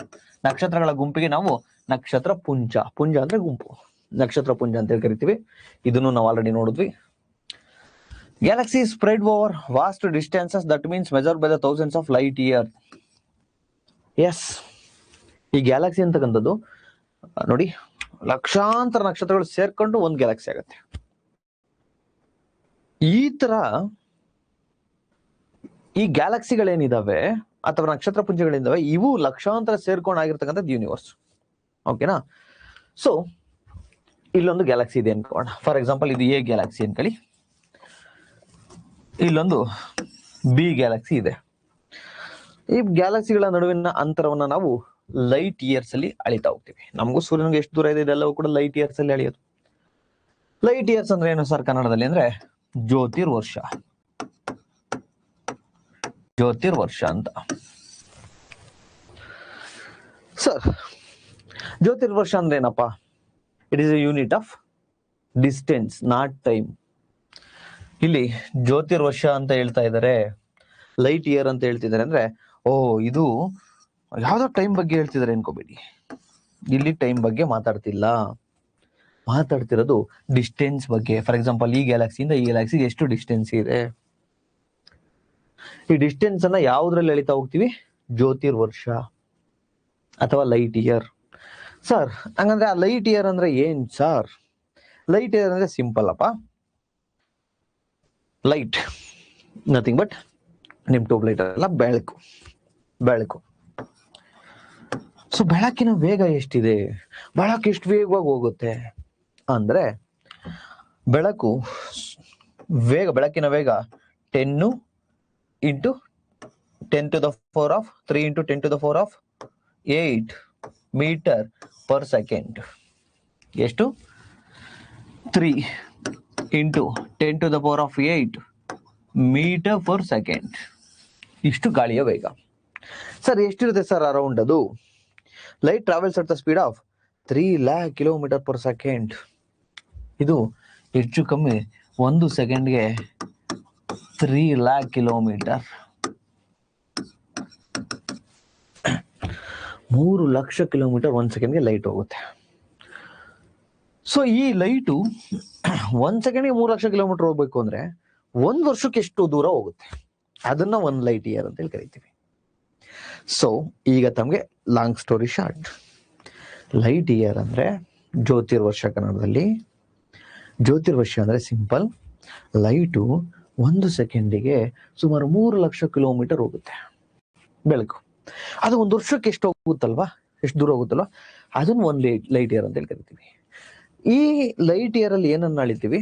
Speaker 1: ನಕ್ಷತ್ರಗಳ ಗುಂಪಿಗೆ ನಾವು ನಕ್ಷತ್ರ ಪುಂಜ, ಪುಂಜ ಅಂದ್ರೆ ಗುಂಪು, ನಕ್ಷತ್ರ ಪುಂಜ ಅಂತ ಹೇಳಿ ಕರಿತೀವಿ. ಇದನ್ನು ನಾವು ಆಲ್ರೆಡಿ ನೋಡಿದ್ವಿ. Galaxy spread over vast distances, that means measured by the thousands of light year. Yes, ಈ ಗ್ಯಾಲಕ್ಸಿ ಅಂತಕ್ಕಂಥದ್ದು ನೋಡಿ, ಲಕ್ಷಾಂತರ ನಕ್ಷತ್ರಗಳು ಸೇರ್ಕೊಂಡು ಒಂದು ಗ್ಯಾಲಕ್ಸಿ ಆಗುತ್ತೆ. ಈ ತರ ಈ ಗ್ಯಾಲಕ್ಸಿಗಳೇನಿದಾವೆ ಅಥವಾ ನಕ್ಷತ್ರ ಪುಂಜಗಳಿದಾವೆ, ಇವು ಲಕ್ಷಾಂತರ ಸೇರ್ಕೊಂಡು ಆಗಿರ್ತಕ್ಕಂಥದ್ದು ಯೂನಿವರ್ಸ್. ಓಕೆನಾ? ಸೊ ಇಲ್ಲೊಂದು ಗ್ಯಾಲಕ್ಸಿ ಇದೆ ಅನ್ಕೋಣ. ಫಾರ್ ಎಕ್ಸಾಂಪಲ್ ಇದು ಎ ಗ್ಯಾಲಕ್ಸಿ ಅನ್ಕೊಳ್ಳಿ, ಇಲ್ಲೊಂದು ಬಿ ಗ್ಯಾಲಕ್ಸಿ ಇದೆ. ಈ ಗ್ಯಾಲಕ್ಸಿಗಳ ನಡುವಿನ ಅಂತರವನ್ನ ನಾವು ಲೈಟ್ ಇಯರ್ಸ್ ಅಲ್ಲಿ ಅಳಿತಾ ಹೋಗ್ತೀವಿ. ನಮಗೂ ಸೂರ್ಯನಿಗೆ ಎಷ್ಟು ದೂರ ಇದೆ ಇದೆಲ್ಲವೂ ಕೂಡ ಲೈಟ್ ಇಯರ್ಸ್ ಅಲ್ಲಿ ಅಳಿಯೋದು. ಲೈಟ್ ಇಯರ್ಸ್ ಅಂದ್ರೆ ಏನು ಸರ್ ಕನ್ನಡದಲ್ಲಿ? ಅಂದ್ರೆ ಜ್ಯೋತಿರ್ವರ್ಷ, ಜ್ಯೋತಿರ್ವರ್ಷ ಅಂತ. ಸರ್ ಜ್ಯೋತಿರ್ವರ್ಷ ಅಂದ್ರೆ ಏನಪ್ಪಾ? It is A unit of distance, not time. ಇಲ್ಲಿ ಜ್ಯೋತಿರ್ವರ್ಷ ಅಂತ ಹೇಳ್ತಾ ಇದ್ದಾರೆ, ಲೈಟ್ ಇಯರ್ ಅಂತ ಹೇಳ್ತಿದ್ದಾರೆ. ಅಂದ್ರೆ ಇದು ಯಾವ್ದೋ ಟೈಮ್ ಬಗ್ಗೆ ಹೇಳ್ತಿದ್ದಾರೆ ಅನ್ಕೋಬೇಡಿ. ಇಲ್ಲಿ ಟೈಮ್ ಬಗ್ಗೆ ಮಾತಾಡ್ತಿಲ್ಲ, ಮಾತಾಡ್ತಿರೋದು ಡಿಸ್ಟೆನ್ಸ್ ಬಗ್ಗೆ. ಫಾರ್ ಎಕ್ಸಾಂಪಲ್ ಈ ಗ್ಯಾಲಕ್ಸಿಯಿಂದ ಈ ಗ್ಯಾಲಕ್ಸಿಗೆ ಎಷ್ಟು ಡಿಸ್ಟೆನ್ಸ್ ಇದೆ, ಈ ಡಿಸ್ಟೆನ್ಸ್ ಅನ್ನ ಯಾವ್ದ್ರಲ್ಲಿ ಎಳಿತಾ ಹೋಗ್ತೀವಿ? ಜ್ಯೋತಿರ್ವರ್ಷ ಅಥವಾ ಲೈಟ್ ಇಯರ್. ಸರ್ ಹಂಗಂದ್ರೆ ಆ ಲೈಟ್ ಇಯರ್ ಅಂದ್ರೆ ಏನ್ ಸರ್? ಲೈಟ್ ಇಯರ್ ಅಂದ್ರೆ ಸಿಂಪಲ್ ಅಪ್ಪ. ಲೈಟ್ ನಥಿಂಗ್ ಬಟ್ ನಿಮ್ ಟ್ಯೂಬ್ ಲೈಟ್ ಅಲ್ಲ, ಬೆಳಕು, ಬೆಳಕು. ಸೊ ಬೆಳಕಿನ ವೇಗ ಎಷ್ಟಿದೆ? ಬೆಳಕು ಎಷ್ಟು ವೇಗವಾಗಿ ಹೋಗುತ್ತೆ ಅಂದ್ರೆ, ಬೆಳಕು ವೇಗ, ಬೆಳಕಿನ ವೇಗ 10 into 10 to the power of 3 into 10 to the power of 8 meter per second. ಎಷ್ಟು? 3 into 10 to the power of 8 meter per second. ಇಷ್ಟು ಗಾಳಿಯ ವೇಗ. ಸರ್ ಎಷ್ಟಿರುತ್ತೆ ಸರ್ ಅರೌಂಡ್ ಅದು? Light travels at the speed of 3 lakh kilometer per second. ಇದು ಹೆಚ್ಚು ಕಮ್ಮಿ 1 ಸೆಕೆಂಡ್ಗೆ 3 lakh kilometer, 3 ಲಕ್ಷ ಕಿಲೋಮೀಟರ್ 1 ಸೆಕೆಂಡ್ಗೆ ಲೈಟ್ ಹೋಗುತ್ತೆ. ಸೊ ಈ ಲೈಟು 1 ಸೆಕೆಂಡ್ಗೆ 3 ಲಕ್ಷ ಕಿಲೋಮೀಟರ್ ಹೋಗ್ಬೇಕು ಅಂದ್ರೆ 1 ವರ್ಷಕ್ಕೆ ಎಷ್ಟು ದೂರ ಹೋಗುತ್ತೆ, ಅದನ್ನ 1 ಲೈಟ್ ಇಯರ್ ಅಂತ ಹೇಳಿ ಕರಿತೀವಿ. ಸೊ ಈಗ ತಮಗೆ long story short, light year ಅಂದ್ರೆ ಜ್ಯೋತಿರ್ವರ್ಷ. ಕನ್ನಡದಲ್ಲಿ ಜ್ಯೋತಿರ್ವರ್ಷ ಅಂದ್ರೆ ಸಿಂಪಲ್, ಲೈಟು 1 ಸೆಕೆಂಡಿಗೆ ಸುಮಾರು 3 ಲಕ್ಷ ಕಿಲೋಮೀಟರ್ ಹೋಗುತ್ತೆ ಬೆಳಕು. ಅದು 1 ವರ್ಷಕ್ಕೆ ಎಷ್ಟು ಹೋಗುತ್ತಲ್ವಾ, ಎಷ್ಟು ದೂರ ಹೋಗುತ್ತಲ್ವಾ, ಅದನ್ನ 1 ಲೈಟ್ ಇಯರ್ ಅಂತ ಹೇಳಿ ಕರಿತೀವಿ. ಈ ಲೈಟ್ ಇಯರ್ ಅಲ್ಲಿ ಏನನ್ನ ಅಳಿತೀವಿ,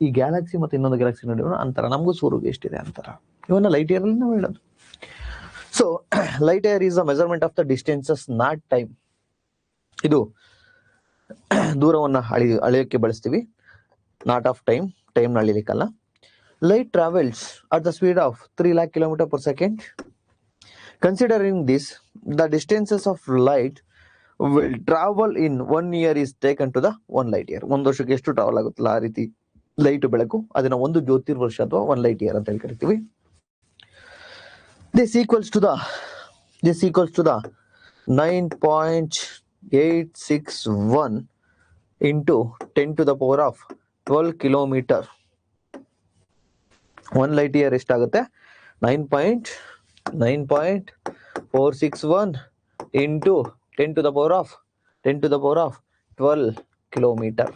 Speaker 1: ಈ ಗ್ಯಾಲಕ್ಸಿ ಮತ್ತೆ ಇನ್ನೊಂದು ಗ್ಯಾಲಕ್ಸಿ ನಡುವೆ ಅಂತರ, ನಮಗೂ ಸೂರ್ಯಗೆ ಎಷ್ಟಿದೆ ಅಂತರ, ಇವನ್ನ ಲೈಟ್ ಇಯರ್ ಅಲ್ಲಿ ನಾವು ಹೇಳೋದು. So light year is the measurement of the distances not time. ಇದು ದೂರವನ್ನ ಅಳೆಯೋಕೆ ಬಳಸ್ತೀವಿ, ನಾಟ್ ಆಫ್ ಟೈಮ್, ಟೈಮ್ ನ ಅಳಿಲಿಕ್ಕಲ್ಲ. Light travels at the speed of 3 lakh kilometers per second. Considering this, the distances of light will travel in 1 year is taken to the 1 light year. 1 ವರ್ಷಕ್ಕೆ ಎಷ್ಟು ಟ್ರಾವೆಲ್ ಆಗುತ್ತಲ್ಲ ಆ ರೀತಿ ಲೈಟ್ ಬೆಳಕು, ಅದನ್ನ 1 ಜ್ಯೋತಿರ್ವರ್ಷ ಅಥವಾ 1 ಲೈಟ್ ಇಯರ್ ಅಂತ ಹೇಳಿ ಕರಿತೀವಿ. This equals to the 9.861 into 10 to the power of 12 kilometer. 1 light year ಎಷ್ಟಾಗುತ್ತೆ, 9.461 into 10 to the power of 12 kilometer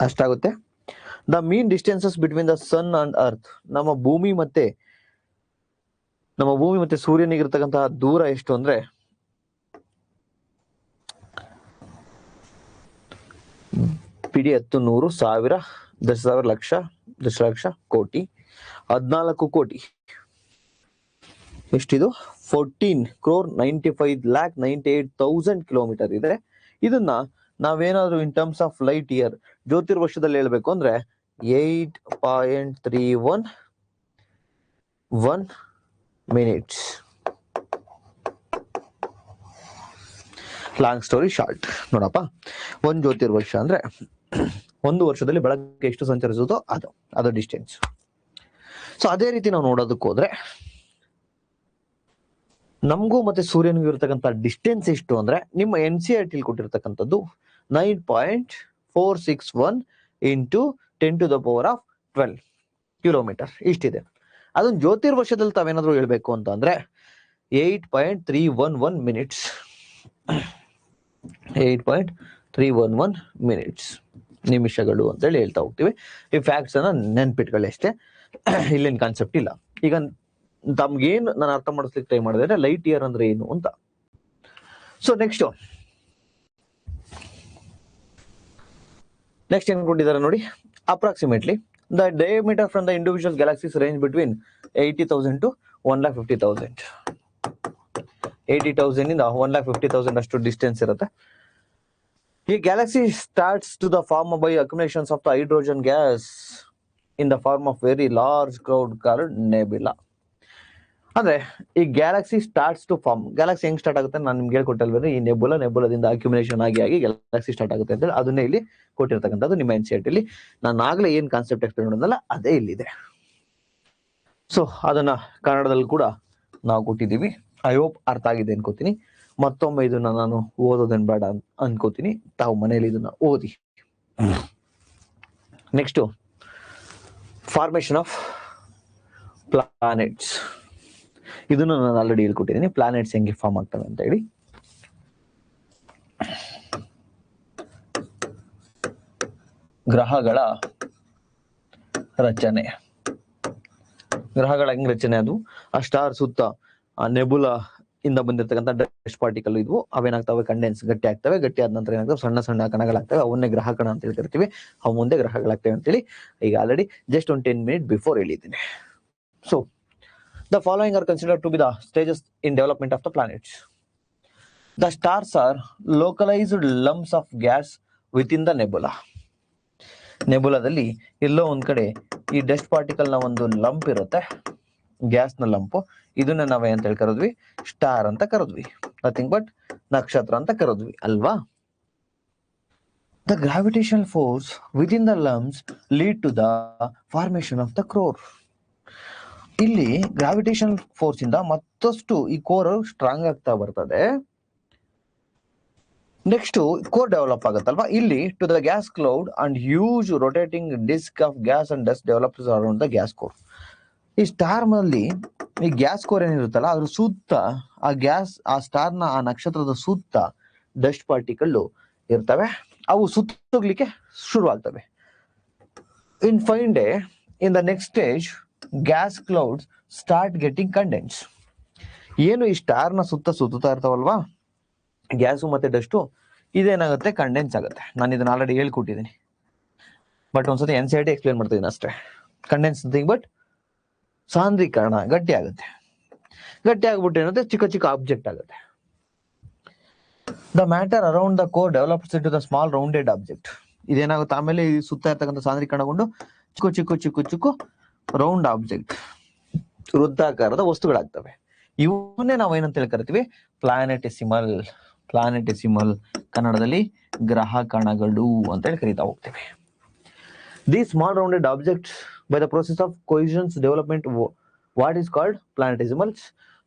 Speaker 1: ಅಷ್ಟಾಗುತ್ತೆ. The mean distances between the sun and earth, ನಮ್ಮ ಭೂಮಿ ಮತ್ತೆ ಸೂರ್ಯನಿಗಿರ್ತಕ್ಕಂತಹ ದೂರ ಎಷ್ಟು ಅಂದ್ರೆ ಪಿಡಿ 10 100 1000 10,000 ಲಕ್ಷ ದಶಲಕ್ಷ ಕೋಟಿ 14 ಕೋಟಿ. ಎಷ್ಟಿದು 14,95,98,000 ಕಿಲೋಮೀಟರ್ ಇದೆ. ಇದನ್ನ ನಾವೇನಾದ್ರೂ in terms of light year ಜ್ಯೋತಿರ್ವರ್ಷದಲ್ಲಿ ಹೇಳ್ಬೇಕು ಅಂದ್ರೆ 8.311 ಮಿನಿಟ್ಸ್. ಲಾಂಗ್ ಸ್ಟೋರಿ ಶಾರ್ಟ್ ನೋಡಪ್ಪ, 1 ಜ್ಯೋತಿರ್ವರ್ಷ ಅಂದ್ರೆ 1 ವರ್ಷದಲ್ಲಿ ಬೆಳಗ್ಗೆ ಎಷ್ಟು ಸಂಚರಿಸುತ್ತೋ ಅದು ಡಿಸ್ಟೆನ್ಸ್. ಸೊ ಅದೇ ರೀತಿ ನಾವು ನೋಡೋದಕ್ಕೆ ಹೋದ್ರೆ ನಮಗೂ ಮತ್ತೆ ಸೂರ್ಯನಿಗೂ ಇರತಕ್ಕಂಥ ಡಿಸ್ಟೆನ್ಸ್ ಎಷ್ಟು ಅಂದ್ರೆ ನಿಮ್ಮ NCERT ಕೊಟ್ಟಿರ್ತಕ್ಕಂಥದ್ದು 9.461 into 10 to the power of 12 kilometer ಇಷ್ಟಿದೆ. ಅದನ್ನ ಜ್ಯೋತಿರ್ವರ್ಷದಲ್ಲಿ ತಾವೇನಾದ್ರೂ ಹೇಳ್ಬೇಕು ಅಂತ ಅಂದ್ರೆ 8.311 ಮಿನಿಟ್ಸ್. 8.311 ಮಿನಿಟ್ಸ್ ನಿಮಿಷಗಳು ಅಂತೇಳಿ ಹೇಳ್ತಾ ಹೋಗ್ತೀವಿ. ಈ ಫ್ಯಾಕ್ಟ್ಸ್ ಅನ್ನ ನೆನ್ಪಿಟ್ಕೊಳ್ಳಿ ಅಷ್ಟೇ, ಇಲ್ಲೇನ್ ಕಾನ್ಸೆಪ್ಟ್ ಇಲ್ಲ. ಈಗ ತಮ್ಗೇನು ನಾನು ಅರ್ಥ ಮಾಡಿಸ್ಲಿಕ್ಕೆ ಟ್ರೈ ಮಾಡಿದ್ರೆ ಲೈಟ್ ಇಯರ್ ಅಂದ್ರೆ ಏನು ಅಂತ. ಸೊ ನೆಕ್ಸ್ಟ್ ಏನ್ ಕೊಟ್ಟಿದ್ದಾರೆ ನೋಡಿ, approximately the diameter from the individual galaxies range between 80,000 to 1,50,000. 80,000 ಇಂದ 1,50,000 ಅಷ್ಟು ಡಿಸ್ಟೆನ್ಸ್ ಇರುತ್ತೆ. ಈ galaxy starts to the form by accumulations of the hydrogen gas in the form of very large crowd called nebula. ಅಂದ್ರೆ ಈ galaxy starts to form, galaxy ಹೆಂಗ್ ಸ್ಟಾರ್ಟ್ ಆಗುತ್ತೆ ನಾನು ನಿಮ್ಗೆ ಹೇಳ್ಕೊಟ್ಟಲ್ವೇನೆ, ಈ ನೆಬುಲಾದಿಂದ ಅಕ್ಯುಮುಲೇಷನ್ ಆಗಿ ಗ್ಯಾಲಕ್ಸಿ ಸ್ಟಾರ್ಟ್ ಆಗುತ್ತೆ ಅಂತ ಹೇಳಿ ಅದನ್ನೇ ಇಲ್ಲಿ ಕೊಟ್ಟಿರ್ತಕ್ಕಂಥದ್ದು ನಿಮ್ಮ NCERT ಅಲ್ಲಿ. ನಾನು ಆಗ್ಲೇ ಏನ್ ಕಾನ್ಸೆಪ್ಟ್ ಎಕ್ಸ್ಪ್ಲೇನ್ ಮಾಡೋದಲ್ಲ ಅದೇ ಇಲ್ಲಿದೆ. ಸೊ ಅದನ್ನ ಕನ್ನಡದಲ್ಲಿ ಕೂಡ ನಾವು ಕೊಟ್ಟಿದ್ದೀವಿ. ಐ ಹೋಪ್ ಅರ್ಥ ಆಗಿದೆ ಅನ್ಕೋತೀನಿ. ಮತ್ತೊಮ್ಮೆ ಇದನ್ನ ನಾನು ಓದೋದೇನ್ ಬೇಡ ಅನ್ಕೋತೀನಿ, ತಾವು ಮನೇಲಿ ಇದನ್ನ ಓದಿ. ನೆಕ್ಸ್ಟ್ ಫಾರ್ಮೇಶನ್ ಆಫ್ ಪ್ಲಾನೆಟ್ಸ್, ಇದನ್ನು ನಾನು ಆಲ್ರೆಡಿ ಹೇಳ್ಕೊಟ್ಟಿದ್ದೀನಿ, ಪ್ಲಾನೆಟ್ಸ್ ಹೆಂಗೆ ಫಾರ್ಮ್ ಆಗ್ತವೆ ಅಂತ ಹೇಳಿ. ಗ್ರಹಗಳ ರಚನೆ ಹೆಂಗ್ ರಚನೆ, ಅದು ಆ ಸ್ಟಾರ್ ಸುತ್ತ ಆ ನೆಬುಲಾ ಇಂದ ಬಂದಿರತಕ್ಕಂಥ ಡಸ್ಟ್ ಪಾರ್ಟಿಕಲ್ ಇದ್ವು, ಅವೇನಾಗ್ತವೆ ಕಂಡೆನ್ಸ್ ಗಟ್ಟಿ ಆಗ್ತವೆ. ಗಟ್ಟಿ ಆದ ನಂತರ ಏನಾಗ್ತವೆ ಸಣ್ಣ ಸಣ್ಣ ಕಣಗಳಾಗ್ತವೆ, ಅವನ್ನೇ ಗ್ರಹ ಕಣ ಅಂತ ಹೇಳಿ ಕರಿತೀವಿ. ಅವು ಮುಂದೆ ಗ್ರಹಗಳಾಗ್ತವೆ ಅಂತೇಳಿ ಈಗ ಆಲ್ರೆಡಿ ಜಸ್ಟ್ ಒಂದು 10 minutes ಬಿಫೋರ್ ಹೇಳಿದ್ದೀನಿ. So the following are considered to be the stages in development of the planets. The stars are localized lumps of gas within the nebula. ನೆಬುಲಾದಲ್ಲಿ ಎಲ್ಲೋ ಒಂದ್ ಕಡೆ ಈ ಡಸ್ಟ್ ಪಾರ್ಟಿಕಲ್ ನ ಒಂದು ಲಂಪ್ ಇರುತ್ತೆ, ಗ್ಯಾಸ್ ನ ಲಂಪ್. ಇದನ್ನ ನಾವೇ ಅಂತ ಹೇಳಿ ಕರೆದ್ವಿ, ಸ್ಟಾರ್ ಅಂತ ಕರೆದ್ವಿ, ನಥಿಂಗ್ ಬಟ್ ನಕ್ಷತ್ರ ಅಂತ ಕರೆದ್ವಿ ಅಲ್ವಾ. The gravitational force within the lumps lead to the formation of the core. ಇಲ್ಲಿ ಗ್ರಾವಿಟೇಷನ್ ಫೋರ್ಸ್ ಇಂದ ಮತ್ತಷ್ಟು ಈ ಕೋರ್ ಸ್ಟ್ರಾಂಗ್ ಆಗ್ತಾ ಬರ್ತದೆ. ನೆಕ್ಸ್ಟ್ ಕೋರ್ ಡೆವಲಪ್ ಆಗುತ್ತಲ್ವಾ, ಇಲ್ಲಿ to the gas cloud and huge rotating disc of gas and dust develops around the gas core. ಈ ಸ್ಟಾರ್ ನಲ್ಲಿ ಈ ಗ್ಯಾಸ್ ಕೋರ್ ಏನಿರುತ್ತಲ್ಲ ಅದ್ರ ಸುತ್ತ ಆ ಸ್ಟಾರ್ ನ ಆ ನಕ್ಷತ್ರದ ಸುತ್ತ ಡಸ್ಟ್ ಪಾರ್ಟಿಕಲ್ ಇರ್ತವೆ. ಅವು ಸುತ್ತೋಗ್ಲಿಕ್ಕೆ ಶುರು ಆಗ್ತವೆ. ಇನ್ fine day in the next stage gas clouds start getting condense. ಏನು ಈ ಸ್ಟಾರ್ ನ ಸುತ್ತಾ ಇರ್ತಾವಲ್ವಾ ಗ್ಯಾಸು ಮತ್ತೆ ಡಸ್ಟು, ಇದೇನಾಗುತ್ತೆ ಕಂಡೆನ್ಸ್ ಆಗುತ್ತೆ. ನಾನು ಇದನ್ನ ಆಲ್ರೆಡಿ ಹೇಳ್ಕೊಟ್ಟಿದ್ದೀನಿ, ಬಟ್ ಒಂದ್ಸತಿ NCERT ಎಕ್ಸ್ಪ್ಲೇನ್ ಮಾಡ್ತಿದ್ದೀನಿ ಅಷ್ಟೇ. ಕಂಡೆನ್ಸ್ ನಥಿಂಗ್ ಬಟ್ ಸಾಂದ್ರೀಕರಣ, ಗಟ್ಟಿ ಆಗುತ್ತೆ. ಗಟ್ಟಿ ಆಗ್ಬಿಟ್ಟು ಏನಂದ್ರೆ ಚಿಕ್ಕ ಚಿಕ್ಕ ಆಬ್ಜೆಕ್ಟ್ ಆಗುತ್ತೆ. The matter around the core develops into the small rounded object. ಇದೇನಾಗುತ್ತೆ ಆಮೇಲೆ ಈ ಸುತ್ತ ಇರ್ತಕ್ಕಂಥ ಸಾಂದ್ರೀಕರಣಗೊಂಡು ಚಿಕ್ಕ ರೌಂಡ್ ಆಬ್ಜೆಕ್ಟ್, ವೃತ್ತಾಕಾರದ ವಸ್ತುಗಳಾಗ್ತವೆ. ಇವನ್ನೇ ನಾವು ಏನಂತ ಹೇಳಿ ಕರಿತೀವಿ, ಪ್ಲಾನೆಟೆಸಿಮಲ್, ಕನ್ನಡದಲ್ಲಿ ಗ್ರಹ ಕಣಗಳು ಅಂತ ಹೇಳಿ ಕರಿತಾ ಹೋಗ್ತೇವೆ. These small rounded objects, by the process of cohesion's development, what is called planetesimals.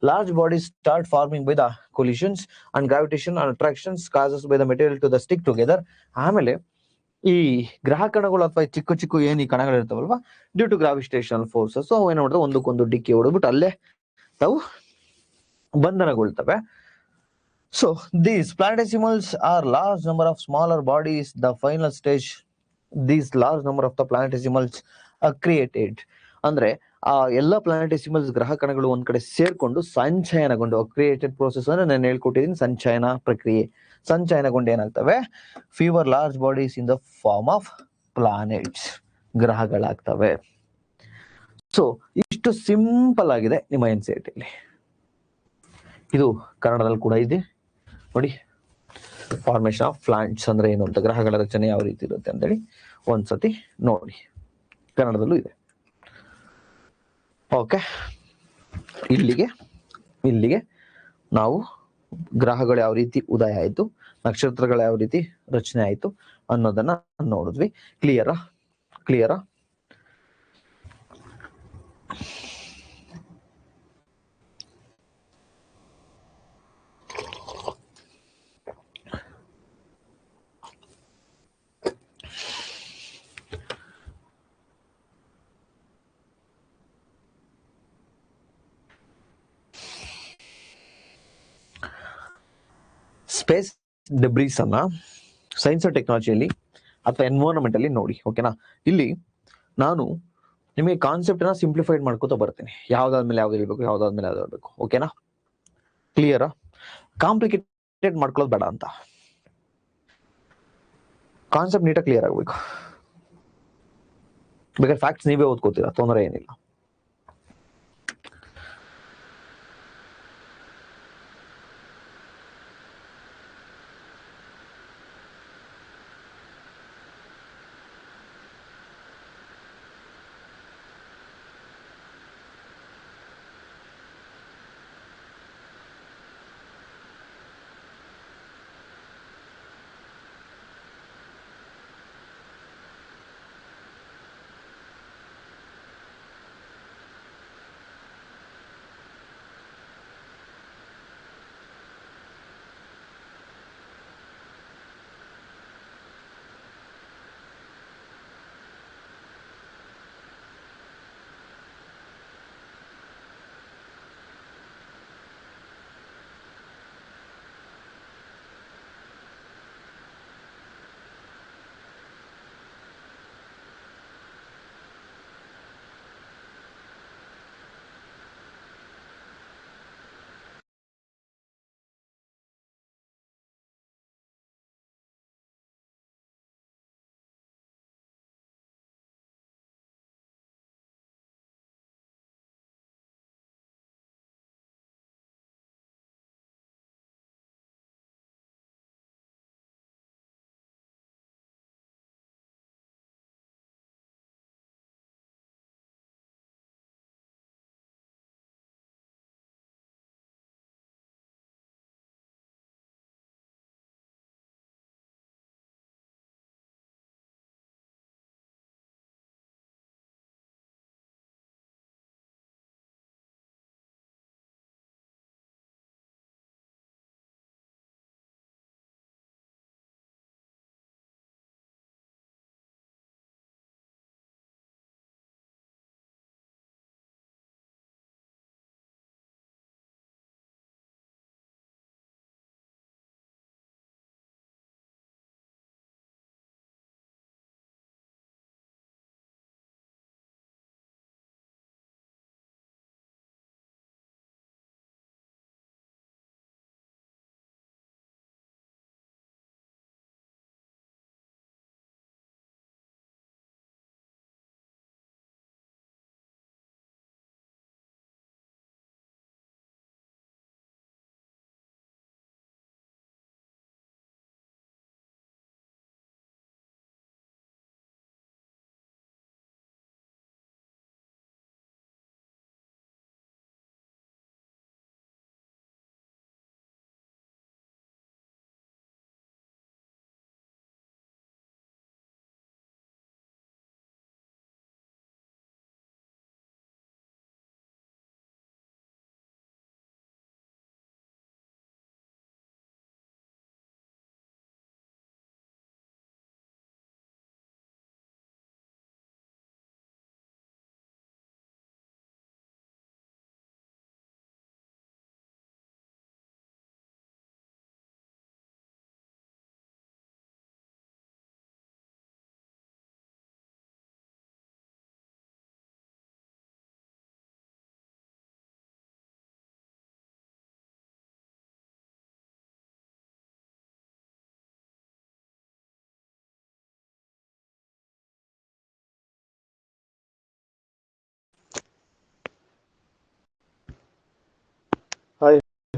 Speaker 1: Large bodies start forming by the collisions and gravitation and attractions causes by the material to the stick together. ಆಮೇಲೆ ಈ ಗ್ರಹ ಕಣಗಳು ಅಥವಾ ಚಿಕ್ಕ ಏನ್ ಈ ಕಣಗಳು ಇರ್ತಾವಲ್ವಾ, ಡ್ಯೂ ಟು ಗ್ರಾವಿಟೇಷನಲ್ ಫೋರ್ಸಸ್ ಅವು ಏನ್ ಮಾಡಿದ್ರೆ ಒಂದಕ್ಕೊಂದು ಡಿಕ್ಕಿ ಹೊಡೆದ್ಬಿಟ್ಟು ಅಲ್ಲೇ ತಾವು ಬಂಧನಗೊಳ್ತವೆ. So these planetesimals are large number of smaller bodies. The final stage, these large number of the planetesimals are created. ಅಂದ್ರೆ ಆ ಎಲ್ಲ ಪ್ಲಾನೆಟೆಸಿಮಲ್ಸ್ ಗ್ರಹ ಕಣಗಳು ಒಂದ್ ಕಡೆ ಸೇರ್ಕೊಂಡು ಸಂಚಯನಗೊಂಡು ಕ್ರಿಯೇಟೆಡ್ ಪ್ರೋಸೆಸ್ ಅನ್ನು ನಾನು ಹೇಳ್ಕೊಟ್ಟಿದ್ದೀನಿ. ಸಂಚಯನ ಪ್ರಕ್ರಿಯೆ. ಸಂಚಯನಗೊಂಡು ಏನಾಗ್ತವೆ, fewer large bodies in the form of planets, ಗ್ರಹಗಳಾಗ್ತವೆ. ಸೊ ಇಷ್ಟು ಸಿಂಪಲ್ ಆಗಿದೆ ನಿಮ್ಮ NCERT ಅಲ್ಲಿ. ಇದು ಕನ್ನಡದಲ್ಲಿ ಕೂಡ ಇದೆ ನೋಡಿ. ಫಾರ್ಮೇಶನ್ ಆಫ್ ಪ್ಲಾಂಟ್ಸ್ ಅಂದ್ರೆ ಏನು ಅಂತ, ಗ್ರಹಗಳ ರಚನೆ ಯಾವ ರೀತಿ ಇರುತ್ತೆ ಅಂತೇಳಿ ಒಂದ್ಸತಿ ನೋಡಿ, ಕನ್ನಡದಲ್ಲೂ ಇದೆ. ಓಕೆ, ಇಲ್ಲಿಗೆ ನಾವು ಗ್ರಹಗಳು ಯಾವ ರೀತಿ ಉದಯ ಆಯ್ತು, ನಕ್ಷತ್ರಗಳು ಯಾವ ರೀತಿ ರಚನೆ ಆಯ್ತು ಅನ್ನೋದನ್ನ ನೋಡಿದ್ವಿ. ಕ್ಲಿಯರಾ? ಸ್ಪೇಸ್ ಡೆಬ್ರೀಸ್ ಅನ್ನ ಸೈನ್ಸ್ ಅಂಡ್ ಟೆಕ್ನಾಲಜಿಯಲ್ಲಿ ಅಥವಾ ಎನ್ವೈರನ್ಮೆಂಟ್ ಅಲ್ಲಿ ನೋಡಿ. ಓಕೆನಾ, ಇಲ್ಲಿ ನಾನು ನಿಮಗೆ ಕಾನ್ಸೆಪ್ಟ್ ನ ಸಿಂಪ್ಲಿಫೈಡ್ ಮಾಡ್ಕೋತಾ ಬರ್ತೀನಿ. ಯಾವ್ದಾದ್ಮೇಲೆ ಯಾವ್ದು ಹೇಳ್ಬೇಕು. ಓಕೆನಾ, ಕ್ಲಿಯರಾ? ಕಾಂಪ್ಲಿಕೇಟೆಡ್ ಮಾಡ್ಕೊಳ್ಳೋದು ಬೇಡ ಅಂತ, ಕಾನ್ಸೆಪ್ಟ್ ನೀಟಾಗಿ ಕ್ಲಿಯರ್ ಆಗ್ಬೇಕು. ಬೇಕಾದ್ರೆ ಫ್ಯಾಕ್ಟ್ಸ್ ನೀವೇ ಓದ್ಕೋತೀರಾ, ತೊಂದರೆ ಏನಿಲ್ಲ.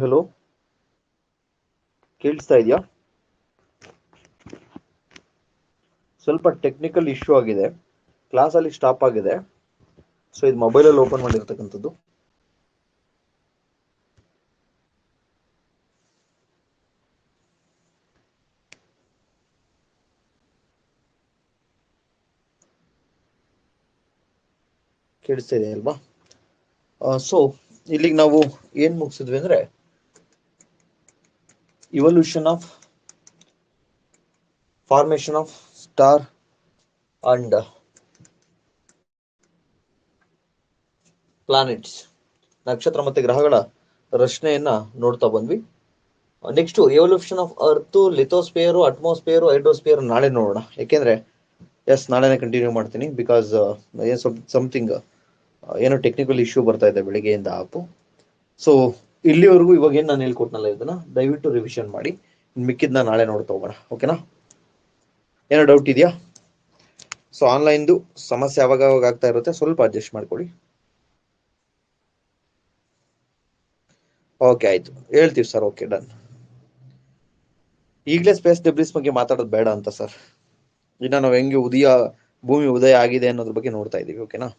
Speaker 1: ಹಲೋ, ಕೇಳಿಸ್ತಾ ಇದೆಯಾ? ಸ್ವಲ್ಪ ಟೆಕ್ನಿಕಲ್ ಇಶ್ಯೂ ಆಗಿದೆ, ಕ್ಲಾಸಲ್ಲಿ ಸ್ಟಾಪ್ ಆಗಿದೆ. ಸೊ ಇದು ಮೊಬೈಲಲ್ಲಿ ಓಪನ್ ಮಾಡಿರ್ತಕ್ಕಂಥದ್ದು. ಕೇಳಿಸ್ತಾ ಇದೆ ಅಲ್ವಾ? ಸೊ ಇಲ್ಲಿಗೆ ನಾವು ಏನ್ ಮುಗಿಸಿದ್ವಿ ಅಂದ್ರೆ, evolution of formation of star and planets, ನಕ್ಷತ್ರ ಮತ್ತೆ ಗ್ರಹಗಳ ರಚನೆಯನ್ನ ನೋಡ್ತಾ ಬಂದ್ವಿ. Next evolution of earth, lithosphere, atmosphere, hydrosphere ನಾಳೆ ನೋಡೋಣ. ಯಾಕೆಂದ್ರೆ ನಾಳೆನೇ ಕಂಟಿನ್ಯೂ ಮಾಡ್ತೀನಿ, ಬಿಕಾಸ್ ಸಮಥಿಂಗ್ ಏನೋ ಟೆಕ್ನಿಕಲ್ ಇಶ್ಯೂ ಬರ್ತಾ ಇದೆ ಬೆಳಿಗ್ಗೆಯಿಂದ ಆಪು. ಸೊ ಇಲ್ಲಿವರೆಗೂ ಇವಾಗ ಏನ್ ನಾನು ಹೇಳ್ಕೊಟ್ನಲ್ಲ, ಇದನ್ನ ದಯವಿಟ್ಟು ರಿವಿಷನ್ ಮಾಡಿ. ಮಿಕ್ಕಿದ್ನ ನಾಳೆ ನೋಡ್ತಾ ಹೋಗೋಣ. ಓಕೆನಾ? ಏನೋ ಡೌಟ್ ಇದೆಯಾ? ಸೊ ಆನ್ಲೈನ್ದು ಸಮಸ್ಯೆ ಯಾವಾಗ ಆಗ್ತಾ ಇರುತ್ತೆ, ಸ್ವಲ್ಪ ಅಡ್ಜಸ್ಟ್ ಮಾಡ್ಕೊಳ್ಳಿ. ಓಕೆ, ಆಯ್ತು, ಹೇಳ್ತೀವಿ ಸರ್. Okay, done. ಈಗಲೇ ಸ್ಪೇಸ್ ಡೆಬ್ರಿಸ್ ಬಗ್ಗೆ ಮಾತಾಡೋದು ಬೇಡ ಅಂತ ಸರ್. ಇನ್ನ ನಾವು ಹೆಂಗೆ ಭೂಮಿ ಉದಯ ಆಗಿದೆ ಅನ್ನೋದ್ರ ಬಗ್ಗೆ ನೋಡ್ತಾ ಇದೀವಿ. ಓಕೆನಾ?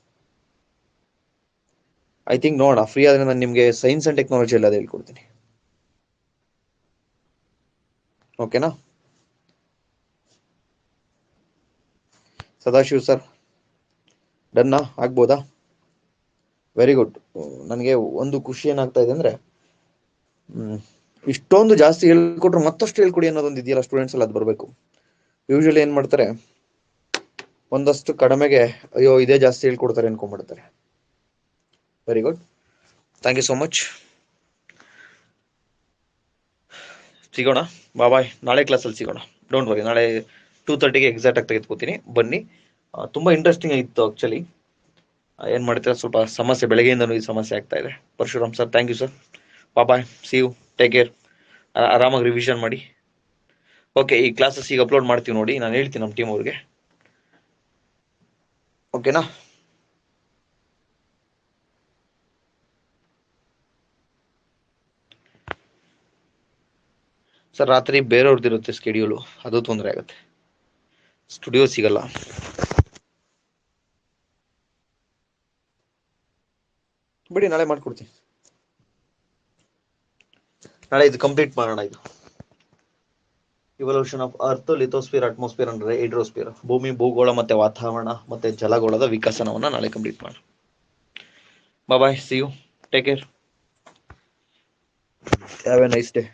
Speaker 1: ಐ ಥಿಂಕ್ ನೋಡೋಣ, ಫ್ರೀ ಆದ್ರೆ ನಾನು ನಿಮ್ಗೆ ಸೈನ್ಸ್ ಅಂಡ್ ಟೆಕ್ನಾಲಜಿ ಎಲ್ಲ ಹೇಳ್ಕೊಡ್ತೀನಿ. ಓಕೆನಾ? ಸದಾಶಿವ್ ಸರ್, ಡನ್ನಾ? ಆಗ್ಬೋದಾ? Very good. ನನಗೆ ಒಂದು ಖುಷಿ ಏನಾಗ್ತಾ ಇದೆ ಅಂದ್ರೆ, ಇಷ್ಟೊಂದು ಜಾಸ್ತಿ ಹೇಳ್ಕೊಟ್ರು ಮತ್ತಷ್ಟು ಹೇಳ್ಕೊಡಿ ಅನ್ನೋದೊಂದು ಇದೆಯಲ್ಲ ಸ್ಟೂಡೆಂಟ್ಸ್ ಎಲ್ಲ, ಅದು ಬರಬೇಕು. ಯೂಶಲಿ ಏನ್ ಮಾಡ್ತಾರೆ, ಒಂದಷ್ಟು ಕಡಿಮೆಗೆ ಅಯ್ಯೋ ಇದೇ ಜಾಸ್ತಿ ಹೇಳ್ಕೊಡ್ತಾರೆ ಅನ್ಕೊಂಡ್ಬಿಡ್ತಾರೆ. Very good, thank you so much. ಸಿಗೋಣ, ಬಾಯ್. ನಾಳೆ ಕ್ಲಾಸಲ್ಲಿ ಸಿಗೋಣ, ಡೋಂಟ್ ವರಿ. ನಾಳೆ 2:30ಗೆ ಎಕ್ಸಾಕ್ಟ್ ಆಗಿ ತೆಗೆದುಕೋತೀನಿ, ಬನ್ನಿ. ತುಂಬಾ ಇಂಟ್ರೆಸ್ಟಿಂಗ್ ಆಗಿತ್ತು ಆಕ್ಚುಲಿ. ಏನ್ ಮಾಡ್ತೀರಾ, ಸ್ವಲ್ಪ ಸಮಸ್ಯೆ, ಬೆಳಗ್ಗೆಯಿಂದನೂ ಈ ಸಮಸ್ಯೆ ಆಗ್ತಾ ಇದೆ. Parashuram sir, thank you sir. Bye, see you, take care. ಆರಾಮಾಗಿ ರಿವಿಷನ್ ಮಾಡಿ. ಓಕೆ, ಈ ಕ್ಲಾಸಸ್ ಈಗ ಅಪ್ಲೋಡ್ ಮಾಡ್ತೀವಿ ನೋಡಿ, ನಾನು ಹೇಳ್ತೀನಿ ನಮ್ಮ ಟೀಮ್ ಅವ್ರಿಗೆ. ಓಕೆನಾ? ಸರ್ ರಾತ್ರಿ ಬೇರೆಯವ್ರದ್ದಿರುತ್ತೆ ಸ್ಕೆಡ್ಯೂಲು, ಅದು ತೊಂದರೆ ಆಗುತ್ತೆ, ಸ್ಟುಡಿಯೋ ಸಿಗಲ್ಲ. ಬಿಡಿ, ನಾಳೆ ಮಾಡ್ಕೊಡ್ತೀನಿ. ನಾಳೆ ಇದು ಕಂಪ್ಲೀಟ್ ಮಾಡೋಣ. ಇದು evolution of earth, lithosphere, atmosphere ಅಂದ್ರೆ ಹೈಡ್ರೋಸ್ಫಿಯರ್, ಭೂಮಿ, ಭೂಗೋಳ ಮತ್ತೆ ವಾತಾವರಣ ಮತ್ತೆ ಜಲಗೋಳದ ವಿಕಸನವನ್ನ ನಾಳೆ ಕಂಪ್ಲೀಟ್ ಮಾಡೋಣ. Bye, see you, take care, have a nice day.